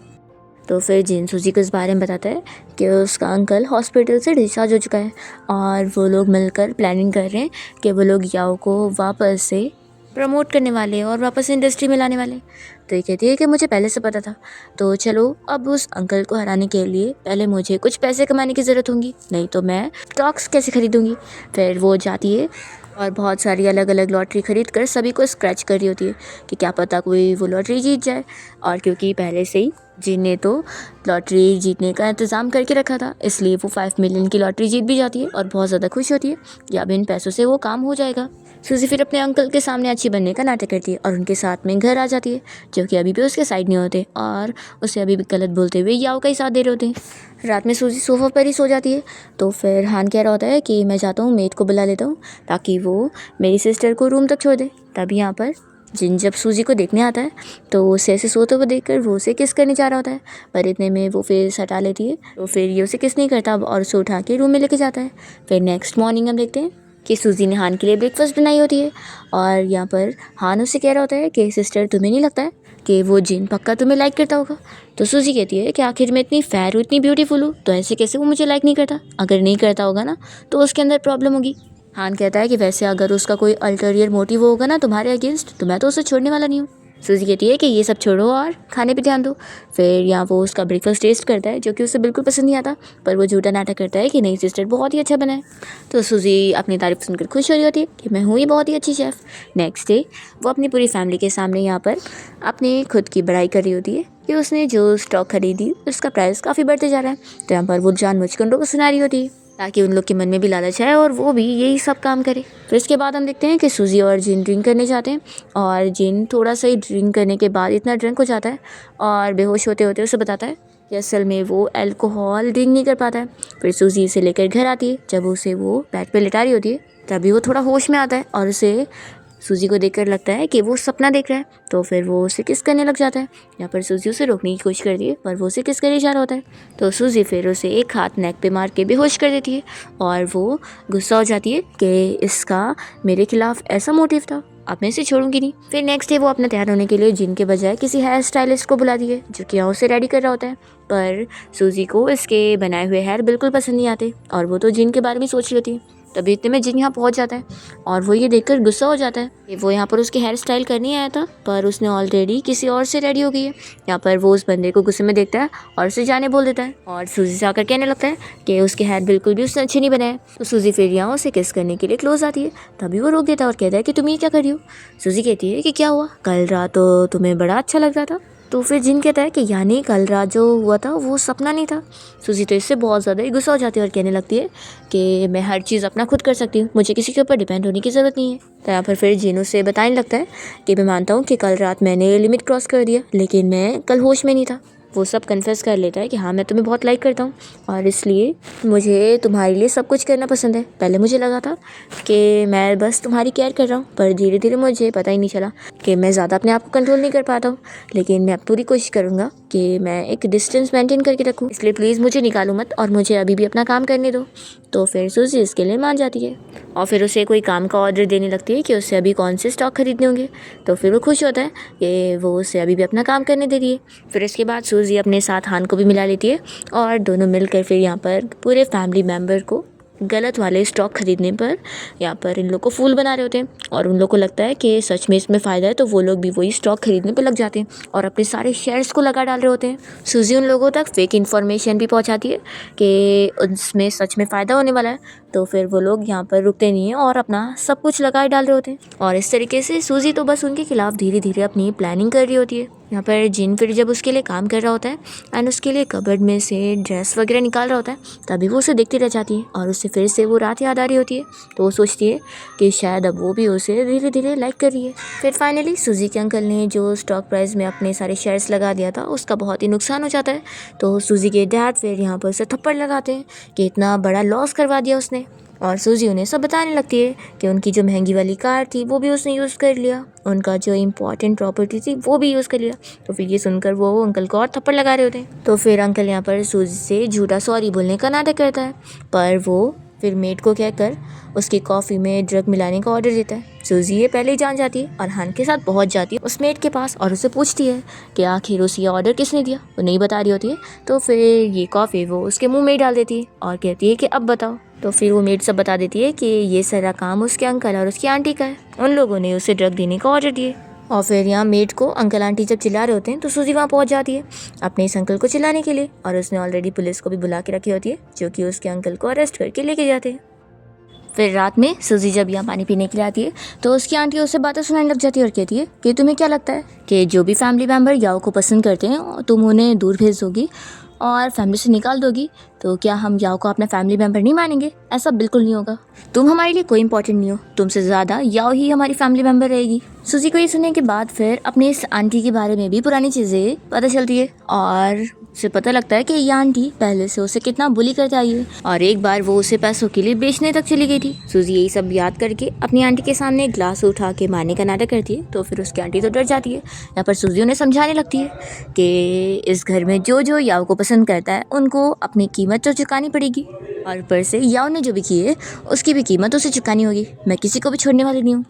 तो फिर जिन सूजी को इस बारे में बताता है कि उसका अंकल हॉस्पिटल से डिस्चार्ज हो चुका है और वो लोग मिलकर प्लानिंग कर रहे हैं कि वो लोग याओ को वापस से प्रमोट करने वाले और वापस इंडस्ट्री में लाने वाले। तो ये कहती है कि मुझे पहले से पता था, तो चलो अब उस अंकल को हराने के लिए पहले मुझे कुछ पैसे कमाने की ज़रूरत होगी, नहीं तो मैं स्टॉक्स कैसे खरीदूँगी। फिर वो जाती है और बहुत सारी अलग अलग लॉटरी खरीद कर सभी को स्क्रैच कर रही होती है कि क्या पता कोई वो लॉटरी जीत जाए। और क्योंकि पहले से ही जिन ने तो लॉटरी जीतने का इंतज़ाम करके रखा था, इसलिए वो 5 मिलियन की लॉटरी जीत भी जाती है और बहुत ज़्यादा खुश होती है कि अब इन पैसों से वो काम हो जाएगा। सूजी फिर अपने अंकल के सामने अच्छी बनने का नाटक करती है और उनके साथ में घर आ जाती है, जो कि अभी भी उसके साइड नहीं होते और उसे अभी भी गलत बोलते हुए याओ का ही साथ दे रहे होते हैं। रात में सूजी सोफा पर ही सो जाती है, तो फिर हान कह रहा होता है कि मैं जाता हूँ, मेड को बुला लेता हूँ ताकि वो मेरी सिस्टर को रूम तक छोड़ दे। तभी यहाँ पर जिन जब सूजी को देखने आता है तो उसे ऐसे सोते हुए देखकर वो उसे किस करने जा रहा होता है, पर इतने में वो फिर हटा लेती है, तो फिर ये उसे किस नहीं करता और उसे उठा के रूम में लेके जाता है। फिर नेक्स्ट मॉर्निंग हम देखते हैं कि सूजी ने हान के लिए ब्रेकफास्ट बनाई होती है और यहाँ पर हान उससे कह रहा होता है कि सिस्टर तुम्हें नहीं लगता है कि वो जिन पक्का तुम्हें लाइक करता होगा। तो सूजी कहती है कि आखिर मैं इतनी फेयर हूँ, इतनी ब्यूटीफुल हूँ, तो ऐसे कैसे वो मुझे लाइक नहीं करता। अगर नहीं करता होगा ना तो उसके अंदर प्रॉब्लम होगी। हान कहता है कि वैसे अगर उसका कोई अल्टरियर मोटिव होगा ना तुम्हारे अगेंस्ट, तो मैं तो उसे छोड़ने वाला नहीं हूँ। सूजी कहती है कि ये सब छोड़ो और खाने पे ध्यान दो। फिर यहाँ वो उसका ब्रेकफास्ट टेस्ट करता है, जो कि उसे बिल्कुल पसंद नहीं आता, पर वो झूठा नाटक करता है कि नहीं सिस्टर बहुत ही अच्छा बना है। तो सूजी अपनी तारीफ सुनकर खुश हो रही होती है कि मैं हूँ ही बहुत ही अच्छी शेफ़। नेक्स्ट डे वो अपनी पूरी फैमिली के सामने यहाँ पर अपनी खुद की बड़ाई कर रही होती है कि उसने जो स्टॉक खरीदी उसका प्राइस काफ़ी बढ़ते जा रहा है। तो यहाँ पर वो जानबूझकर उन लोगों को सुना रही होती है ताकि उन लोग के मन में भी लालच आए और वो भी यही सब काम करे। फिर इसके बाद हम देखते हैं कि सूजी और जिन ड्रिंक करने जाते हैं और जिन थोड़ा सा ही ड्रिंक करने के बाद इतना ड्रिंक हो जाता है और बेहोश होते होते उसे बताता है कि असल में वो अल्कोहल ड्रिंक नहीं कर पाता है। फिर सूजी इसे लेकर घर आती है। जब उसे वो बेड पे लिटा रही होती है तभी वो थोड़ा होश में आता है और उसे सूजी को देखकर लगता है कि वो सपना देख रहा है, तो फिर वो उसे किस करने लग जाता है। यहाँ पर सूजी उसे रोकने की कोशिश करती है पर वो उसे किस करे जा रहा होता है, तो सूजी फिर उसे एक हाथ नेक पे मार के बेहोश कर देती है और वो गुस्सा हो जाती है कि इसका मेरे खिलाफ ऐसा मोटिव था, अब मैं इसे छोड़ूंगी नहीं। फिर नेक्स्ट डे वो अपना तैयार होने के लिए जिन के बजाय किसी हेयर स्टाइलिस्ट को बुलाती है, जो कि यहाँ उसे रेडी कर रहा होता है, पर सूजी को इसके बनाए हुए हेयर बिल्कुल पसंद नहीं आते और वो तो जिन के बारे में सोच रही होती है। तभी इतने में जिन यहाँ पहुँच जाता है और वो ये देखकर गुस्सा हो जाता है कि वो यहाँ पर उसके हेयर स्टाइल करने आया था, पर उसने ऑलरेडी किसी और से रेडी हो गई है। यहाँ पर वो उस बंदे को गुस्से में देखता है और उसे जाने बोल देता है और सूजी से आकर कहने लगता है कि उसके हेयर बिल्कुल भी उसने अच्छे नहीं बनाए। तो सूजी फिर यहाँ उसे किस करने के लिए क्लोज आती है, तभी वो रोक देता है और कहता है कि तुम ये क्या कर रही हो। सूजी कहती है कि क्या हुआ, कल रात तो तुम्हें बड़ा अच्छा लग रहा था। तो फिर जिन कहता है कि यानी कल रात जो हुआ था वो सपना नहीं था। सूजी तो इससे बहुत ज़्यादा ही गुस्सा हो जाती है और कहने लगती है कि मैं हर चीज़ अपना खुद कर सकती हूँ, मुझे किसी के ऊपर डिपेंड होने की ज़रूरत नहीं है। तो यहाँ पर फिर जिन उसे बताने लगता है कि मैं मानता हूँ कि कल रात मैंने लिमिट क्रॉस कर दिया, लेकिन मैं कल होश में नहीं था। वो सब कन्फेस कर लेता है कि हाँ मैं तुम्हें बहुत लाइक करता हूँ और इसलिए मुझे तुम्हारे लिए सब कुछ करना पसंद है। पहले मुझे लगा था कि मैं बस तुम्हारी केयर कर रहा हूँ, पर धीरे धीरे मुझे पता ही नहीं चला कि मैं ज़्यादा अपने आप को कंट्रोल नहीं कर पाता हूँ, लेकिन मैं पूरी कोशिश करूँगा कि मैं एक डिस्टेंस मेंटेन करके रखूँ, इसलिए प्लीज़ मुझे निकालो मत और मुझे अभी भी अपना काम करने दो। तो फिर सूजी इसके लिए मान जाती है और फिर उसे कोई काम का ऑर्डर देने लगती है कि उसे अभी कौन से स्टॉक खरीदने होंगे। तो फिर वो खुश होता है कि वो उसे अभी भी अपना काम करने दे रही है। फिर इसके बाद सूजी अपने साथ हान को भी मिला लेती है और दोनों मिलकर फिर यहाँ पर पूरे फैमिली मेम्बर को गलत वाले स्टॉक खरीदने पर यहाँ पर इन लोग को फूल बना रहे होते हैं और उन लोग को लगता है कि सच में इसमें फ़ायदा है, तो वो लोग भी वही स्टॉक खरीदने पर लग जाते हैं और अपने सारे शेयर्स को लगा डाल रहे होते हैं। सूजी उन लोगों तक फेक इन्फॉर्मेशन भी पहुँचाती है कि उसमें सच में फ़ायदा होने वाला है, तो फिर वो लोग यहाँ पर रुकते नहीं हैं और अपना सब कुछ लगा डाल रहे होते हैं। और इस तरीके से सूजी तो बस उनके खिलाफ धीरे धीरे अपनी प्लानिंग कर रही होती है। यहाँ पर जिन फिर जब उसके लिए काम कर रहा होता है एंड उसके लिए कबर्ड में से ड्रेस वगैरह निकाल रहा होता है, तभी वो उसे देखती रह जाती है और उससे फिर से वो रात याद आ रही होती है। तो वो सोचती है कि शायद अब वो भी उसे धीरे धीरे लाइक कर रही है। फिर फाइनली सूजी के अंकल ने जो स्टॉक प्राइस में अपने सारे शेयर्स लगा दिया था उसका बहुत ही नुकसान हो जाता है, तो सूजी के डैड फिर यहाँ पर उसे थप्पड़ लगाते हैं कि इतना बड़ा लॉस करवा दिया उसने। और सूजी उन्हें सब बताने लगती है कि उनकी जो महंगी वाली कार थी वो भी उसने यूज़ कर लिया, उनका जो इम्पॉर्टेंट प्रॉपर्टी थी वो भी यूज़ कर लिया। तो फिर ये सुनकर वो अंकल को और थप्पड़ लगा रहे होते हैं। तो फिर अंकल यहाँ पर सूजी से झूठा सॉरी बोलने का नाटक करता है, पर वो फिर मेड को कहकर उसकी कॉफ़ी में ड्रग मिलाने का ऑर्डर देता है। सूजी ये पहले ही जान जाती है और हान के साथ पहुंच जाती है उस मेड के पास और उसे पूछती है कि आखिर उसे ये ऑर्डर किसने दिया। वो नहीं बता रही होती है, तो फिर ये कॉफ़ी वो उसके मुंह में डाल देती है और कहती है कि अब बताओ। तो फिर वो मेड सब बता देती है कि ये सारा काम उसके अंकल और उसकी आंटी का है, उन लोगों ने उसे ड्रग देने का ऑर्डर दिए। और फिर यहाँ मेड को अंकल आंटी जब चिल्ला रहे होते हैं तो सूजी वहाँ पहुँच जाती है अपने इस अंकल को चिल्लाने के लिए, और उसने ऑलरेडी पुलिस को भी बुला के रखी होती है जो कि उसके अंकल को अरेस्ट करके लेके जाते हैं। फिर रात में सूजी जब यहाँ पानी पीने के लिए आती है तो उसकी आंटी उससे बातें सुनाने लग जाती है और कहती है कि तुम्हें क्या लगता है कि जो भी फैमिली मेम्बर याओ को पसंद करते हैं तुम उन्हें दूर भेज दोगी और फैमिली से निकाल दोगी, तो क्या हम याओ को अपना फैमिली मेम्बर नहीं मानेंगे? ऐसा बिल्कुल नहीं होगा। तुम हमारे लिए कोई इंपॉर्टेंट नहीं हो, तुमसे ज़्यादा याओ ही हमारी फैमिली मेम्बर रहेगी। सूजी को ये सुनने के बाद फिर अपने इस आंटी के बारे में भी पुरानी चीज़ें पता चलती है और उसे पता लगता है कि ये आंटी पहले से उसे कितना बुली करते आई है और एक बार वो उसे पैसों के लिए बेचने तक चली गई थी। सूजी यही सब याद करके अपनी आंटी के सामने एक ग्लास उठा के मारने का नाटक करती है, तो फिर उसकी आंटी तो डर जाती है। यहाँ पर सूजी उन्हें समझाने लगती है कि इस घर में जो जो याओ को पसंद करता है उनको अपनी कीमत तो चुकानी पड़ेगी और ऊपर से याओ ने जो भी की है उसकी भी कीमत उसे चुकानी होगी। मैं किसी को भी छोड़ने वाली नहीं हूँ।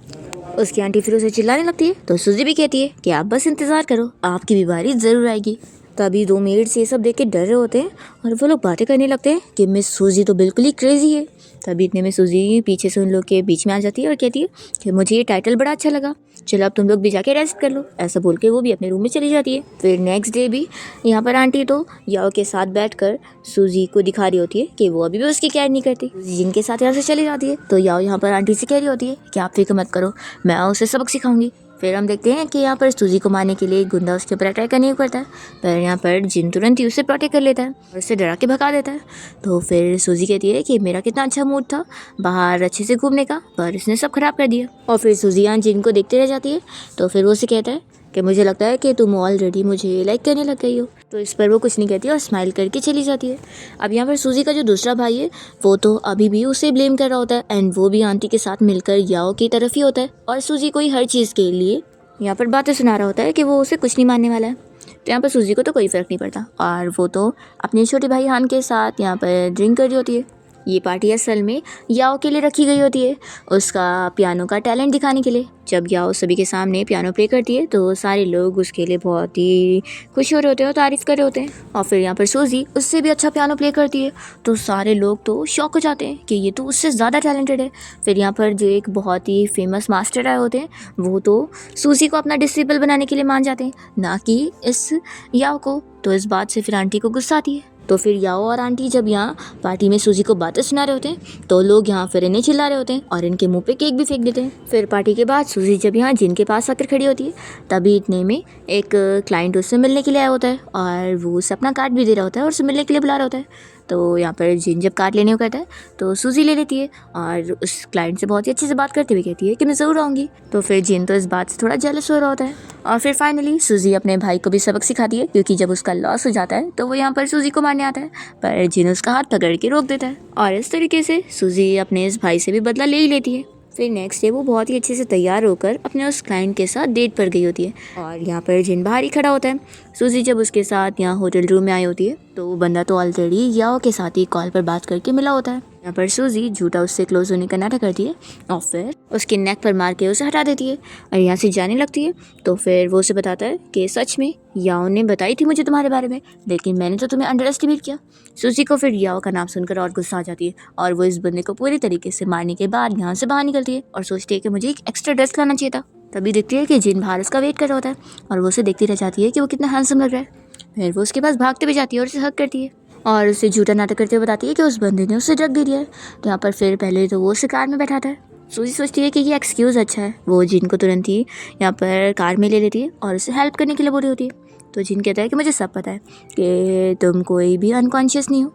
उसकी आंटी फिर उसे चिल्लाने लगती है, तो सूजी भी कहती है कि आप बस इंतज़ार करो, आपकी भी बारी ज़रूर आएगी। तभी दो मेड्स ये सब देख के डर रहे होते हैं और वो लोग बातें करने लगते हैं कि मिस सूजी तो बिल्कुल ही क्रेजी है। तभी इतने में सूजी पीछे से उन लोग के बीच में आ जाती है और कहती है कि मुझे ये टाइटल बड़ा अच्छा लगा, चलो अब तुम लोग भी जाके रेस्ट कर लो। ऐसा बोल के वो भी अपने रूम में चली जाती है। फिर नेक्स्ट डे भी यहाँ पर आंटी तो याओ के साथ बैठकर सूजी को दिखा रही होती है कि वो अभी भी उसकी केयर नहीं करती। सूजी जिनके साथ यहाँ से चली जाती है तो याओ यहाँ पर आंटी से कह रही होती है कि आप फिक्र मत करो, मैं उसे सबक सिखाऊंगी। फिर हम देखते हैं कि यहाँ पर सूजी को मारने के लिए एक गुंडा उसके ऊपर अटैक करने को करता है, पर यहाँ पर जिन तुरंत ही उसे प्रोटेक्ट कर लेता है और उसे डरा के भगा देता है। तो फिर सूजी कहती है कि मेरा कितना अच्छा मूड था बाहर अच्छे से घूमने का, पर इसने सब खराब कर दिया। और फिर सूजी यहाँ जिन को देखते रह जाती है, तो फिर वो उसे कहता है कि मुझे लगता है कि तुम ऑलरेडी मुझे लाइक करने लग गई हो। तो इस पर वो कुछ नहीं कहती और स्माइल करके चली जाती है। अब यहाँ पर सूजी का जो दूसरा भाई है वो तो अभी भी उसे ब्लेम कर रहा होता है एंड वो भी आंटी के साथ मिलकर याओ की तरफ ही होता है और सूजी को ही हर चीज़ के लिए यहाँ पर बातें सुना रहा होता है कि वो उसे कुछ नहीं मानने वाला है। तो यहाँ पर सूजी को तो कोई फ़र्क नहीं पड़ता और वो तो अपने छोटे भाई हान के साथ यहाँ पर ड्रिंक कर रही होती है। ये पार्टी असल में याओ के लिए रखी गई होती है, उसका पियानो का टैलेंट दिखाने के लिए। जब याओ सभी के सामने पियानो प्ले करती है तो सारे लोग उसके लिए बहुत ही खुश हो रहे होते हैं और तारीफ़ कर रहे होते हैं। और फिर यहाँ पर सूजी उससे भी अच्छा पियानो प्ले करती है तो सारे लोग तो शॉक हो जाते हैं कि ये तो उससे ज़्यादा टैलेंटेड है। फिर यहाँ पर जो एक बहुत ही फेमस मास्टर आए होते हैं वो तो सूजी को अपना डिसिबल बनाने के लिए मान जाते हैं, ना कि इस याओ को। तो इस बात से फिर आंटी को गुस्सा आती है। तो फिर याओ और आंटी जब यहाँ पार्टी में सूजी को बातें सुना रहे होते हैं तो लोग यहाँ फिर इन्हें चिल्ला रहे होते हैं और इनके मुंह पे केक भी फेंक देते हैं। फिर पार्टी के बाद सूजी जब यहाँ जिन के पास आकर खड़ी होती है तभी इतने में एक क्लाइंट उससे मिलने के लिए आया होता है और वो उसे अपना कार्ड भी दे रहा होता है और उसे मिलने के लिए बुला रहा होता है। तो यहाँ पर जिन जब कार्ड लेने को कहता है तो सूजी ले लेती है और उस क्लाइंट से बहुत ही अच्छे से बात करते हुए कहती है कि मैं ज़रूर आऊँगी। तो फिर जिन तो इस बात से थोड़ा जेलस हो रहा होता है और फिर फाइनली सूजी अपने भाई को भी सबक सिखाती है, क्योंकि जब उसका लॉस हो जाता है तो वो यहाँ पर सूजी को मारने आता है, पर जिन उसका हाथ पकड़ के रोक देता है और इस तरीके से सूजी अपने इस भाई से भी बदला ले ही लेती है। फिर नेक्स्ट डे वो बहुत ही अच्छे से तैयार होकर अपने उस क्लाइंट के साथ डेट पर गई होती है और यहाँ पर जिन बाहर ही खड़ा होता है। सूजी जब उसके साथ यहाँ होटल रूम में आई होती है तो वो बंदा तो ऑलरेडी याओ के साथ ही कॉल पर बात करके मिला होता है। यहाँ पर सूजी झूठा उससे क्लोज होने का नाटक करती है और फिर उसके नेक पर मार के उसे हटा देती है और यहाँ से जाने लगती है। तो फिर वो उसे बताता है कि सच में याओ ने बताई थी मुझे तुम्हारे बारे में, लेकिन मैंने तो तुम्हें अंडर एस्टिमेट किया। सूजी को फिर याओ का नाम सुनकर और गुस्सा आ जाती है और वो इस बंदे को पूरी तरीके से मारने के बाद यहाँ से बाहर निकलती है और सोचती है कि मुझे एक एक्स्ट्रा ड्रेस लाना चाहिए था। तभी देखती है कि जिन बाहर उसका वेट कर रहा होता है और वो उसे देखती रह जाती है कि वो कितना हैंडसम लग रहा है। फिर वो उसके पास भागते हुए जाती है और उसे हक करती है और उसे झूठा नाटक करते हुए बताती है कि उस बंदे ने उसे ड्रग दे दिया है। तो यहाँ पर फिर पहले तो वो उसे कार में बैठाता है। सूजी सोचती है कि ये एक्सक्यूज़ अच्छा है, वो जिन को तुरंत ही यहाँ पर कार में ले लेती है और उसे हेल्प करने के लिए बोल रही होती है। तो जिन कहता है कि मुझे सब पता है कि तुम कोई भी अनकॉन्शियस नहीं हो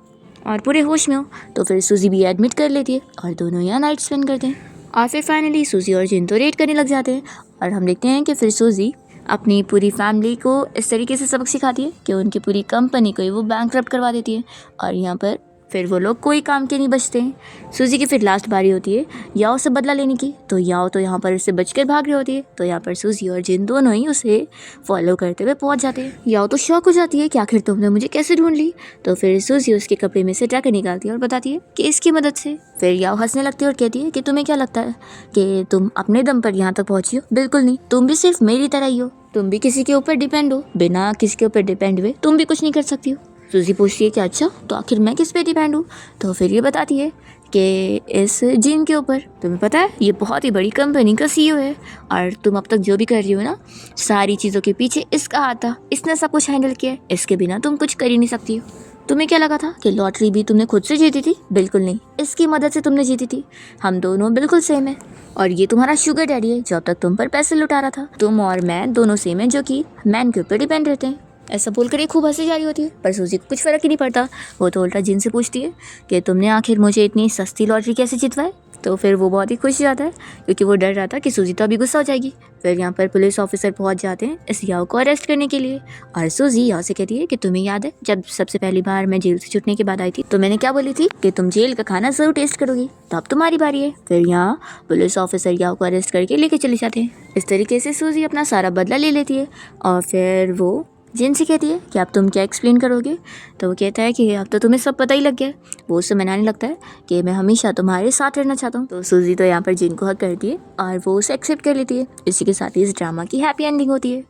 और पूरे होश में हो। तो फिर सूजी भी एडमिट कर लेती है और दोनों यहाँ नाइट स्पेंड करते हैं और फिर फाइनली सूजी और जिन तो रेट करने लग जाते हैं और हम देखते हैं कि फिर सूजी अपनी पूरी फैमिली को इस तरीके से सबक सिखाती है कि उनकी पूरी कंपनी को ही वो बैंकरप्ट करवा देती है और यहाँ पर फिर वो लोग कोई काम के नहीं बचते हैं। सूजी की फिर लास्ट बारी होती है याओ से बदला लेने की, तो याओ तो यहाँ पर उससे बचकर भाग रही होती है। तो यहाँ पर सूजी और जिन दोनों ही उसे फॉलो करते हुए पहुँच जाते हैं। याओ तो शॉक हो जाती है कि आखिर तुमने मुझे कैसे ढूंढ ली। तो फिर सूजी उसके कपड़े में से ट्रैकर निकालती है और बताती है कि इसकी मदद से। फिर याओ हंसने लगती है और कहती है कि तुम्हें क्या लगता है कि तुम अपने दम पर यहाँ तक पहुँची हो? बिल्कुल नहीं, तुम भी सिर्फ मेरी तरह ही हो, तुम भी किसी के ऊपर डिपेंड हो, बिना किसी के ऊपर डिपेंड हुए तुम भी कुछ नहीं कर सकती हो। सूजी पूछती है कि अच्छा तो आखिर मैं किस पे डिपेंड हूँ? तो फिर ये बताती है कि इस जिन के ऊपर। तुम्हें पता है ये बहुत ही बड़ी कंपनी का CEO है और तुम अब तक जो भी कर रही हो ना, सारी चीज़ों के पीछे इसका हाथ था, इसने सब कुछ हैंडल किया है, इसके बिना तुम कुछ कर ही नहीं सकती हो। तुम्हें क्या लगा था कि लॉटरी भी तुमने खुद से जीती थी? बिल्कुल नहीं, इसकी मदद से तुमने जीती थी। हम दोनों बिल्कुल सेम है। और ये तुम्हारा शुगर डैडी है जो अब तक तुम पर पैसे लुटा रहा था। तुम और मैं दोनों सेम है जो कि मैन के ऊपर डिपेंड रहते हैं। ऐसा बोलकर ये खूब हंसी जारी होती है, पर सूजी को कुछ फर्क ही नहीं पड़ता। वो तो उल्टा जिन से पूछती है कि तुमने आखिर मुझे इतनी सस्ती लॉटरी कैसे जितवाई। तो फिर वो बहुत ही खुश हो जाता है क्योंकि वो डर रहा था कि सूजी तो अभी गुस्सा हो जाएगी। फिर यहाँ पर पुलिस ऑफिसर पहुंच जाते हैं इस याओ को अरेस्ट करने के लिए। और सूजी याओ से कहती है कि तुम्हें याद है जब सबसे पहली बार मैं जेल से छूटने के बाद आई थी तो मैंने क्या बोली थी कि तुम जेल का खाना जरूर टेस्ट करोगी, तो अब तुम्हारी बारी है। फिर यहाँ पुलिस ऑफिसर याओ को अरेस्ट करके लेके चले जाते हैं। इस तरीके से सूजी अपना सारा बदला ले लेती है और फिर वो जिन से कहती है कि अब तुम क्या एक्सप्लेन करोगे। तो वो कहता है कि अब तो तुम्हें सब पता ही लग गया है। वो उससे मनाने लगता है कि मैं हमेशा तुम्हारे साथ रहना चाहता हूँ। तो सूजी तो यहाँ पर जिन को हक करती है और वो उसे एक्सेप्ट कर लेती है। इसी के साथ ही इस ड्रामा की हैप्पी एंडिंग होती है।